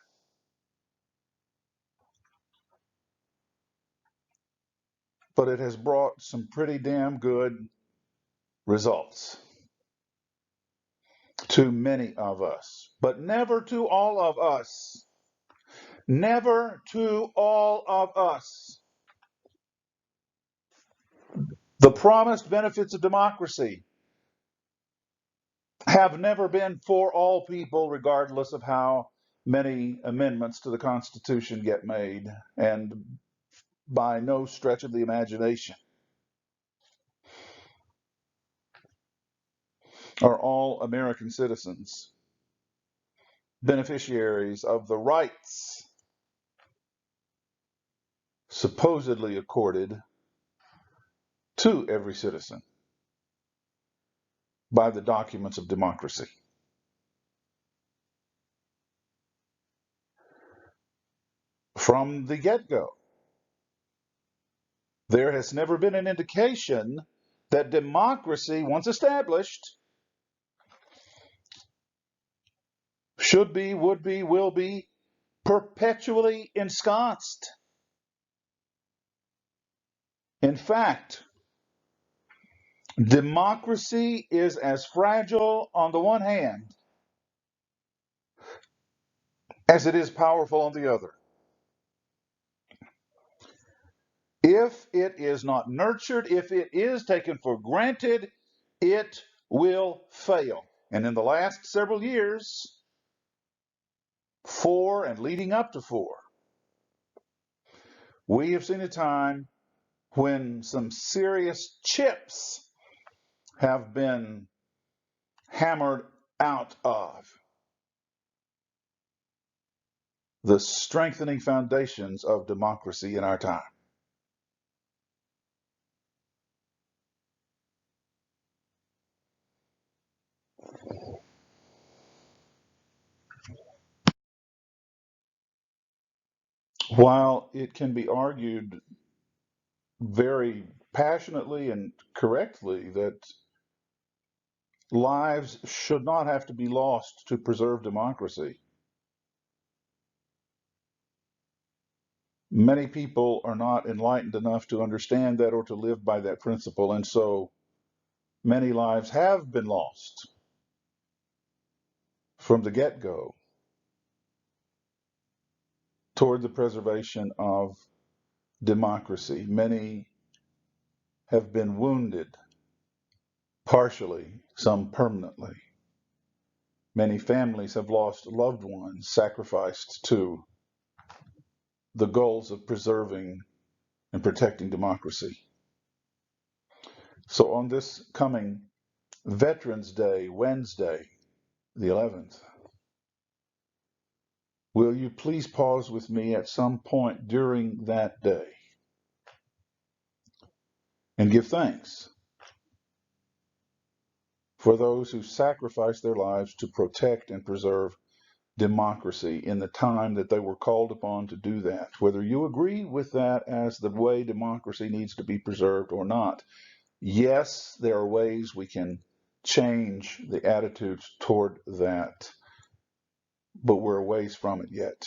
but it has brought some pretty damn good results to many of us, but never to all of us. Never to all of us. The promised benefits of democracy have never been for all people, regardless of how many amendments to the Constitution get made, and by no stretch of the imagination are all American citizens beneficiaries of the rights supposedly accorded to every citizen by the documents of democracy. From the get-go, there has never been an indication that democracy, once established, should be, would be, will be perpetually ensconced. In fact, democracy is as fragile on the one hand as it is powerful on the other. If it is not nurtured, if it is taken for granted, it will fail. And in the last several years, four and leading up to four, we have seen a time when some serious chips have been hammered out of the strengthening foundations of democracy in our time. While it can be argued very passionately and correctly that lives should not have to be lost to preserve democracy, many people are not enlightened enough to understand that or to live by that principle, and so many lives have been lost from the get-go toward the preservation of democracy. Many have been wounded, partially, some permanently. Many families have lost loved ones sacrificed to the goals of preserving and protecting democracy. So on this coming Veterans Day, Wednesday, the 11th, will you please pause with me at some point during that day and give thanks for those who sacrificed their lives to protect and preserve democracy in the time that they were called upon to do that, whether you agree with that as the way democracy needs to be preserved or not. Yes, there are ways we can change the attitudes toward that, but we're a ways from it yet.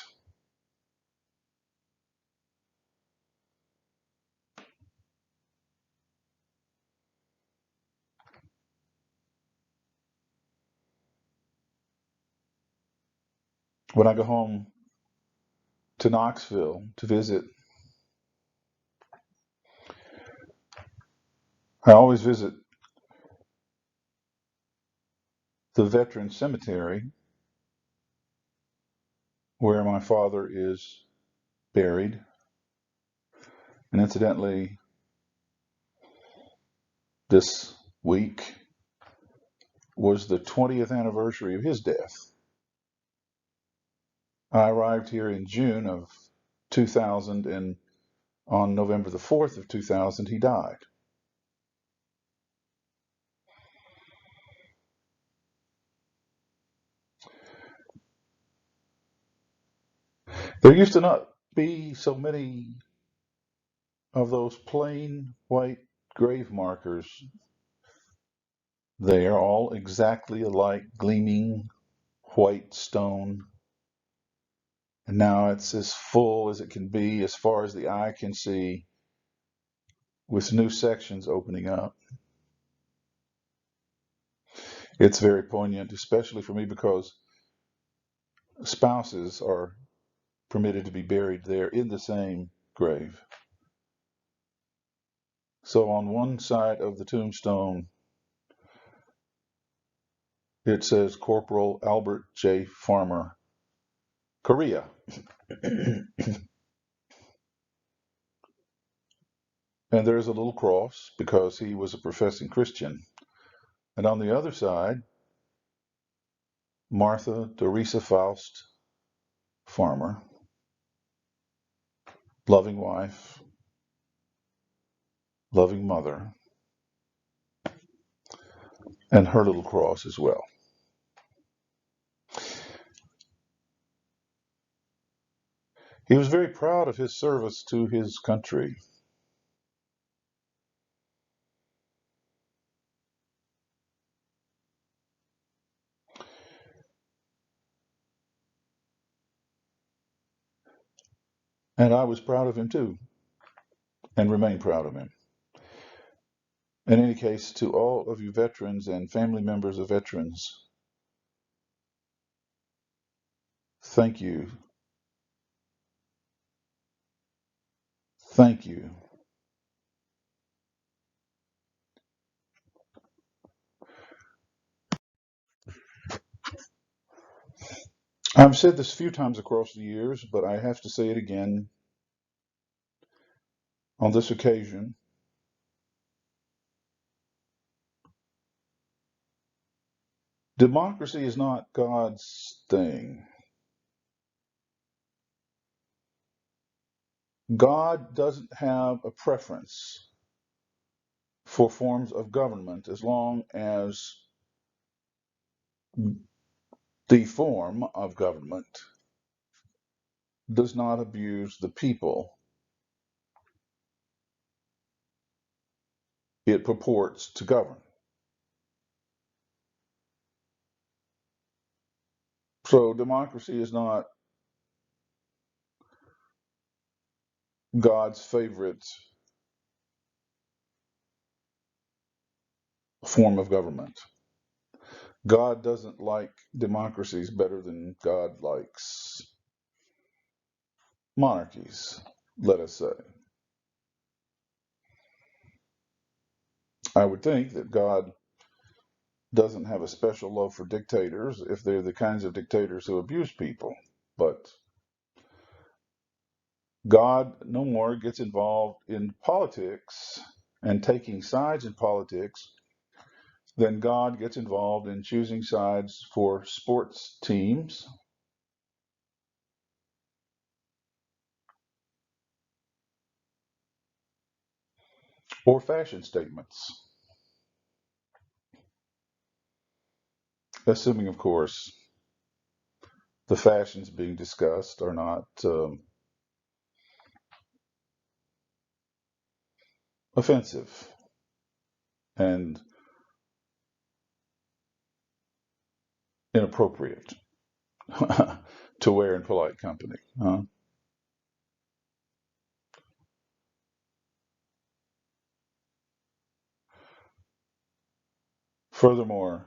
When I go home to Knoxville to visit, I always visit the Veteran Cemetery where my father is buried. And incidentally, this week was the 20th anniversary of his death. I arrived here in June of 2000, and on November the 4th of 2000, he died. There used to not be so many of those plain white grave markers. They are all exactly alike, gleaming white stone. And now it's as full as it can be, as far as the eye can see, with new sections opening up. It's very poignant, especially for me because spouses are permitted to be buried there in the same grave. So on one side of the tombstone, it says Corporal Albert J. Farmer, Korea. And there's a little cross because he was a professing Christian. And on the other side, Martha Dorisa Faust Farmer, loving wife, loving mother, and her little cross as well. He was very proud of his service to his country. And I was proud of him too, and remain proud of him. In any case, to all of you veterans and family members of veterans, thank you. Thank you. I've said this a few times across the years, but I have to say it again on this occasion. Democracy is not God's thing. God doesn't have a preference for forms of government as long as the form of government does not abuse the people it purports to govern. So democracy is not God's favorite form of government. God doesn't like democracies better than God likes monarchies, let us say. I would think that God doesn't have a special love for dictators if they're the kinds of dictators who abuse people. But God no more gets involved in politics and taking sides in politics than God gets involved in choosing sides for sports teams or fashion statements. Assuming, of course, the fashions being discussed are not offensive and inappropriate to wear in polite company. Furthermore,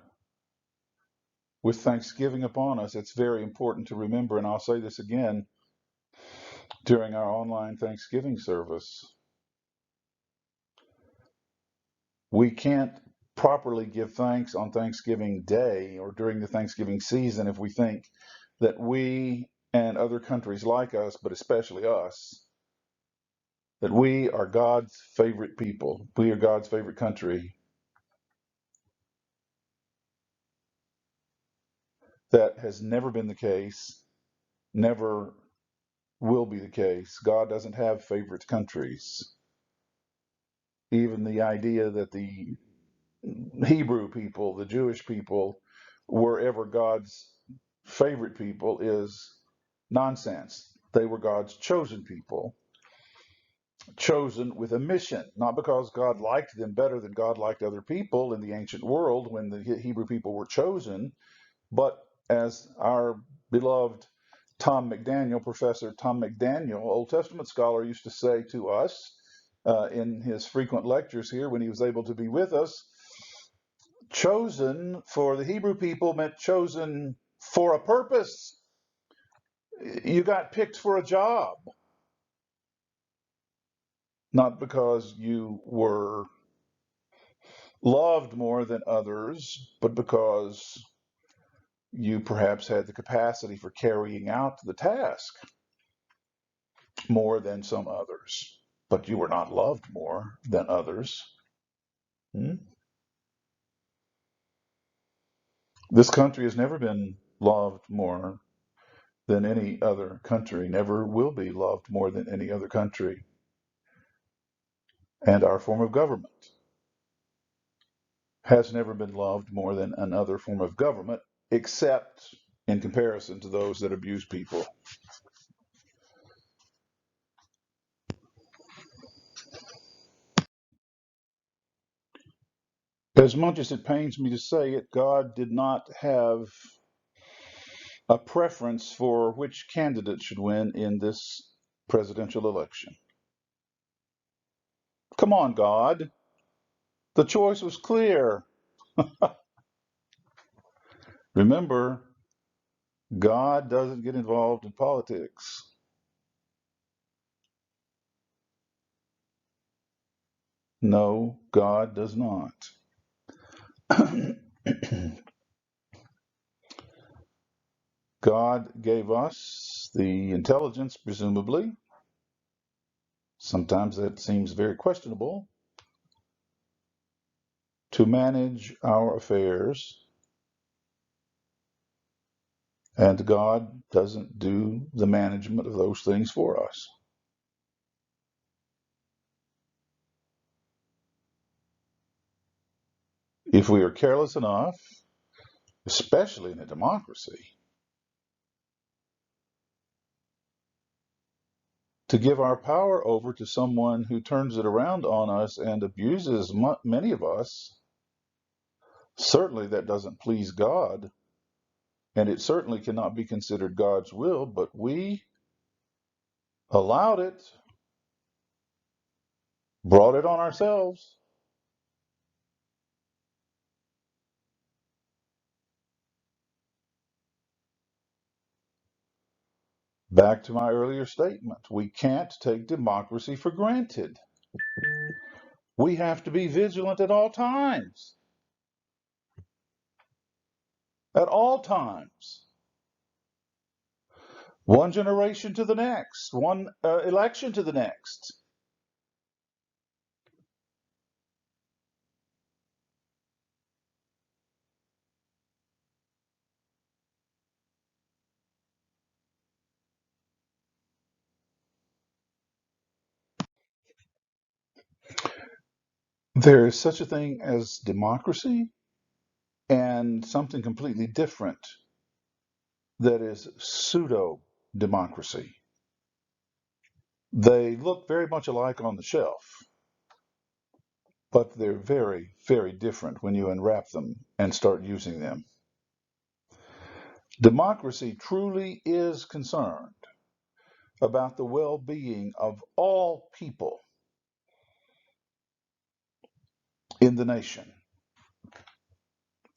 with Thanksgiving upon us, it's very important to remember, and I'll say this again during our online Thanksgiving service, we can't properly give thanks on Thanksgiving Day or during the Thanksgiving season if we think that we and other countries like us, but especially us, that we are God's favorite people. We are God's favorite country. That has never been the case, never will be the case. God doesn't have favorite countries. Even the idea that the Hebrew people, the Jewish people, were ever God's favorite people is nonsense. They were God's chosen people, chosen with a mission, not because God liked them better than God liked other people in the ancient world when the Hebrew people were chosen, but as our beloved Professor Tom McDaniel, Old Testament scholar, used to say to us in his frequent lectures here when he was able to be with us, chosen for the Hebrew people meant chosen for a purpose. You got picked for a job, not because you were loved more than others, but because you perhaps had the capacity for carrying out the task more than some others. But you were not loved more than others. Hmm? This country has never been loved more than any other country, never will be loved more than any other country. And our form of government has never been loved more than another form of government, except in comparison to those that abuse people. As much as it pains me to say it, God did not have a preference for which candidate should win in this presidential election. Come on, God. The choice was clear. Remember, God doesn't get involved in politics. No, God does not. God gave us the intelligence, presumably. Sometimes that seems very questionable, to manage our affairs, and God doesn't do the management of those things for us. If we are careless enough, especially in a democracy, to give our power over to someone who turns it around on us and abuses many of us, certainly that doesn't please God, and it certainly cannot be considered God's will, but we allowed it, brought it on ourselves. Back to my earlier statement, we can't take democracy for granted. We have to be vigilant at all times. At all times. One generation to the next, one election to the next. There is such a thing as democracy and something completely different that is pseudo democracy. They look very much alike on the shelf, but they're very, very different when you unwrap them and start using them. Democracy truly is concerned about the well being of all people in the nation,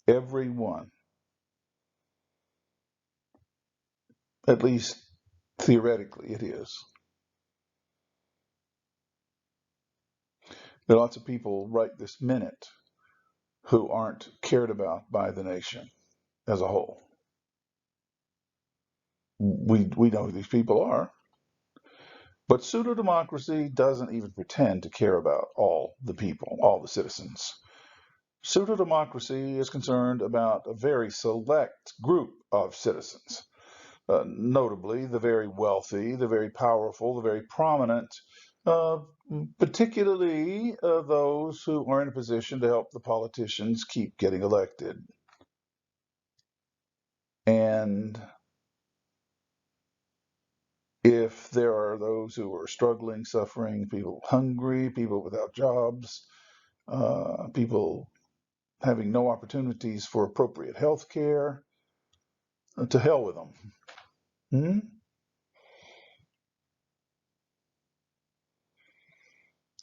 everyone, at least theoretically, it is. There are lots of people right this minute who aren't cared about by the nation as a whole. We know who these people are, but pseudo democracy doesn't even pretend to care about all the people, all the citizens. Pseudo democracy is concerned about a very select group of citizens, notably the very wealthy, the very powerful, the very prominent, uh, particularly those who are in a position to help the politicians keep getting elected. And if there are those who are struggling, suffering, people hungry, people without jobs, people having no opportunities for appropriate health care, to hell with them.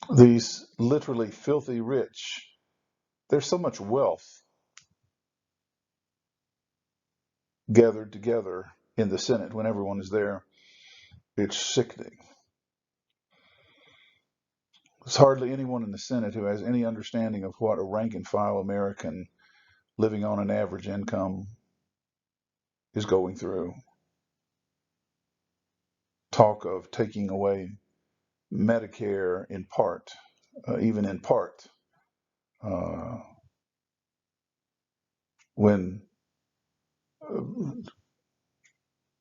Hmm? These literally filthy rich, there's so much wealth gathered together in the Senate when everyone is there. It's sickening. There's hardly anyone in the Senate who has any understanding of what a rank and file American living on an average income is going through. Talk of taking away Medicare in part, even in part, uh, when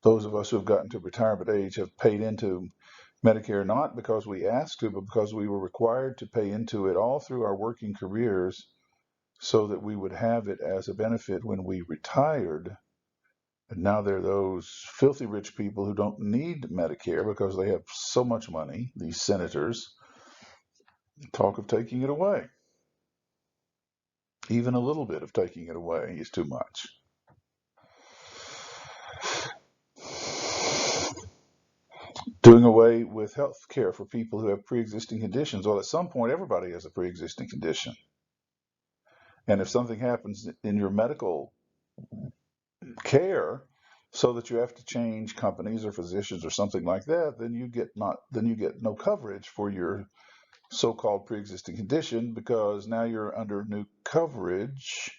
those of us who have gotten to retirement age have paid into Medicare not because we asked to, but because we were required to pay into it all through our working careers so that we would have it as a benefit when we retired. And now there are those filthy rich people who don't need Medicare because they have so much money, these senators, talk of taking it away. Even a little bit of taking it away is too much. Doing away with health care for people who have pre-existing conditions. Well, at some point, everybody has a pre-existing condition. And if something happens in your medical care so that you have to change companies or physicians or something like that, then you get no coverage for your so-called pre-existing condition because now you're under new coverage.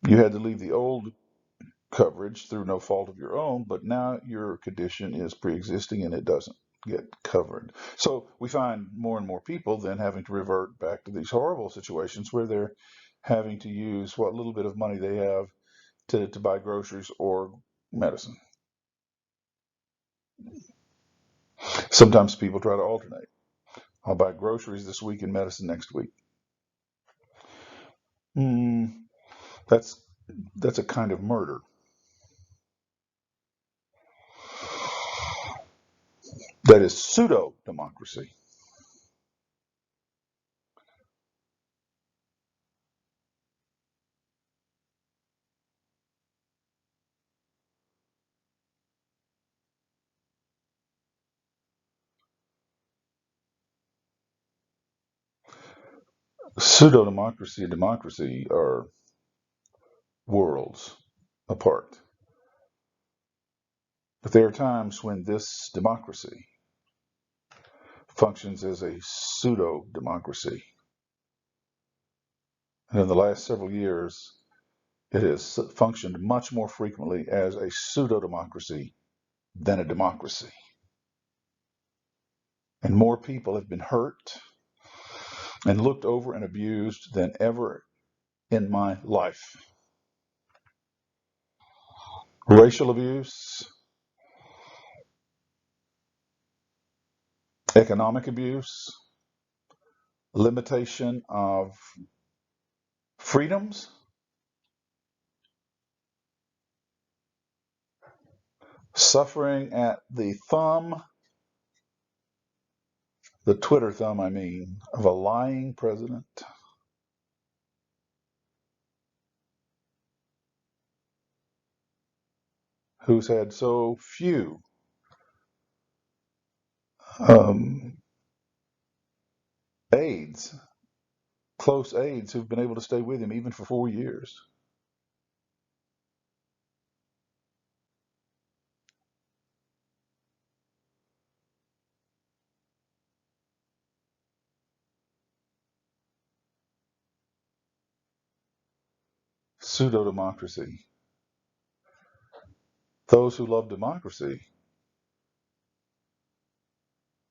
You had to leave the old coverage through no fault of your own, but now your condition is pre-existing and it doesn't get covered. So we find more and more people then having to revert back to these horrible situations where they're having to use what little bit of money they have to buy groceries or medicine. Sometimes people try to alternate. I'll buy groceries this week and medicine next week. Mm, that's that's a kind of murder. That is pseudo democracy. Pseudo democracy and democracy are worlds apart. But there are times when this democracy functions as a pseudo-democracy. And in the last several years, it has functioned much more frequently as a pseudo-democracy than a democracy. And more people have been hurt and looked over and abused than ever in my life. Racial abuse, economic abuse, limitation of freedoms, suffering at the thumb, the Twitter thumb, I mean, of a lying president, who's had so few um, aides, close aides, who've been able to stay with him even for 4 years. Pseudo democracy. Those who love democracy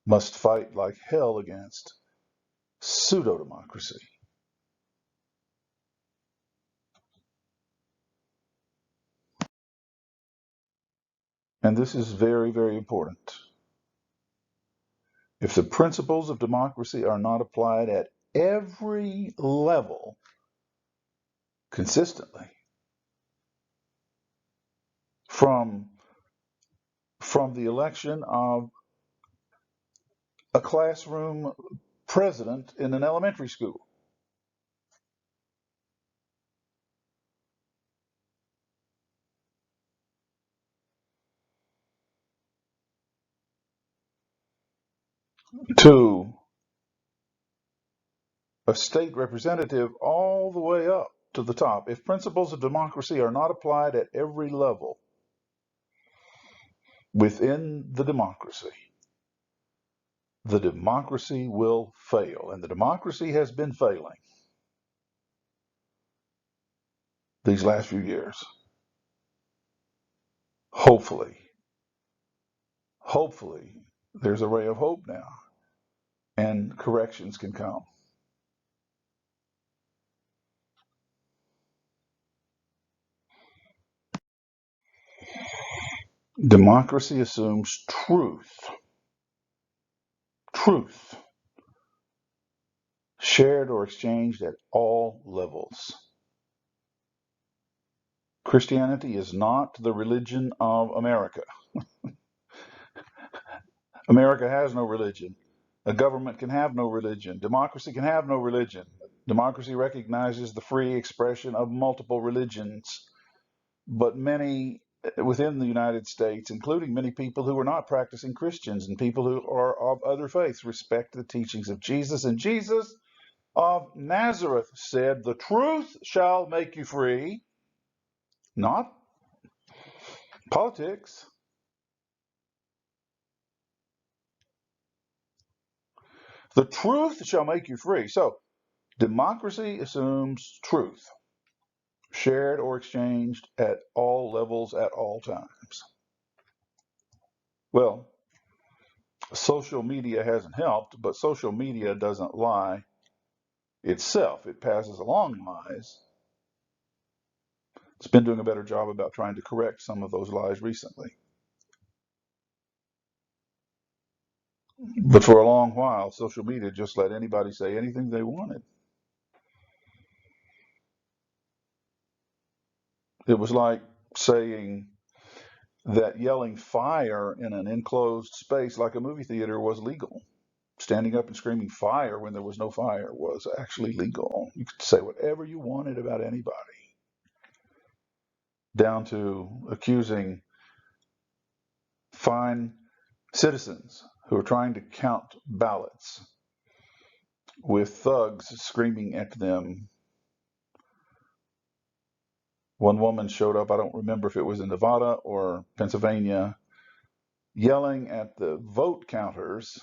must fight like hell against pseudo democracy. And this is very, very important. If the principles of democracy are not applied at every level consistently, from the election of a classroom president in an elementary school to a state representative all the way up to the top, if principles of democracy are not applied at every level within the democracy will fail. And the democracy has been failing these last few years. Hopefully, there's a ray of hope now and corrections can come. Democracy assumes truth, shared or exchanged at all levels. Christianity is not the religion of America. America has no religion. A government can have no religion. Democracy can have no religion. Democracy recognizes the free expression of multiple religions, but many within the United States, including many people who are not practicing Christians and people who are of other faiths, respect the teachings of Jesus. And Jesus of Nazareth said, "The truth shall make you free," not politics. The truth shall make you free. So, democracy assumes truth, shared or exchanged at all levels at all times. Well, social media hasn't helped, but social media doesn't lie itself. It passes along lies. It's been doing a better job about trying to correct some of those lies recently. But for a long while, social media just let anybody say anything they wanted. It was like saying that yelling fire in an enclosed space like a movie theater was legal. Standing up and screaming fire when there was no fire was actually legal. You could say whatever you wanted about anybody, down to accusing fine citizens who are trying to count ballots with thugs screaming at them. One woman showed up, I don't remember if it was in Nevada or Pennsylvania, yelling at the vote counters,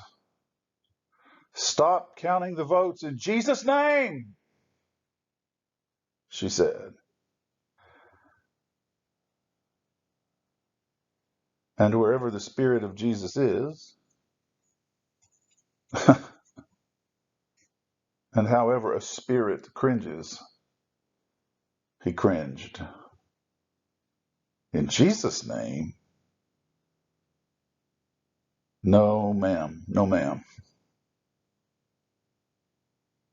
"Stop counting the votes in Jesus' name," she said. And wherever the Spirit of Jesus is, and however a spirit cringes, he cringed. In Jesus' name, no, ma'am, no, ma'am.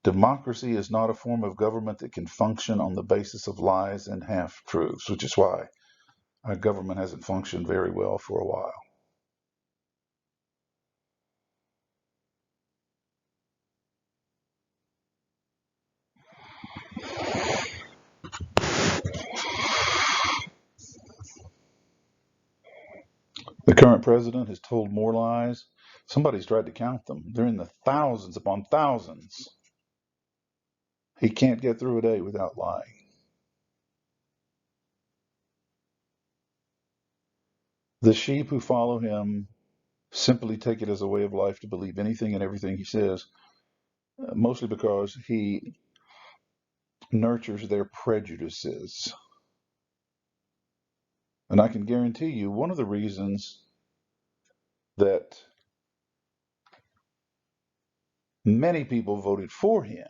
Democracy is not a form of government that can function on the basis of lies and half truths, which is why our government hasn't functioned very well for a while. The current president has told more lies. Somebody's tried to count them. They're in the thousands upon thousands. He can't get through a day without lying. The sheep who follow him simply take it as a way of life to believe anything and everything he says, mostly because he nurtures their prejudices. And I can guarantee you one of the reasons that many people voted for him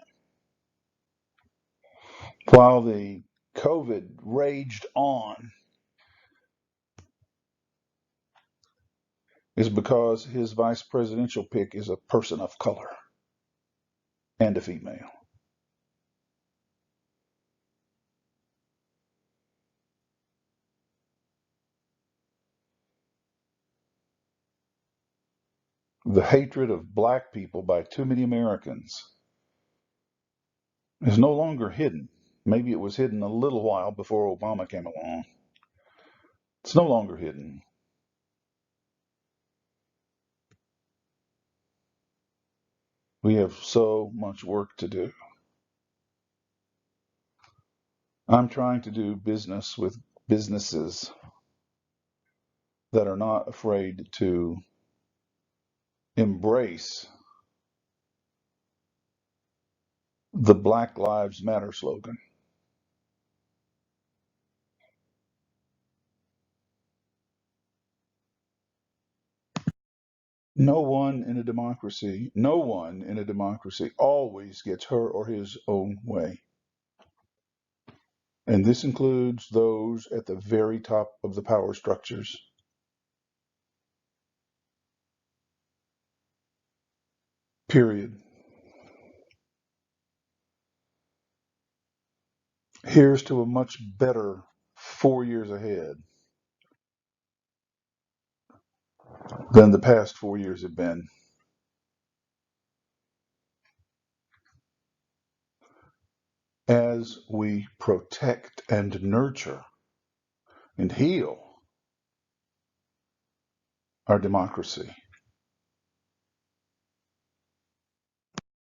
while the COVID raged on is because his vice presidential pick is a person of color and a female. The hatred of black people by too many Americans is no longer hidden. Maybe it was hidden a little while before Obama came along. It's no longer hidden. We have so much work to do. I'm trying to do business with businesses that are not afraid to embrace the Black Lives Matter slogan. No one in a democracy always gets her or his own way. And this includes those at the very top of the power structures. Period. Here's to a much better 4 years ahead than the past 4 years have been. As we protect and nurture and heal our democracy.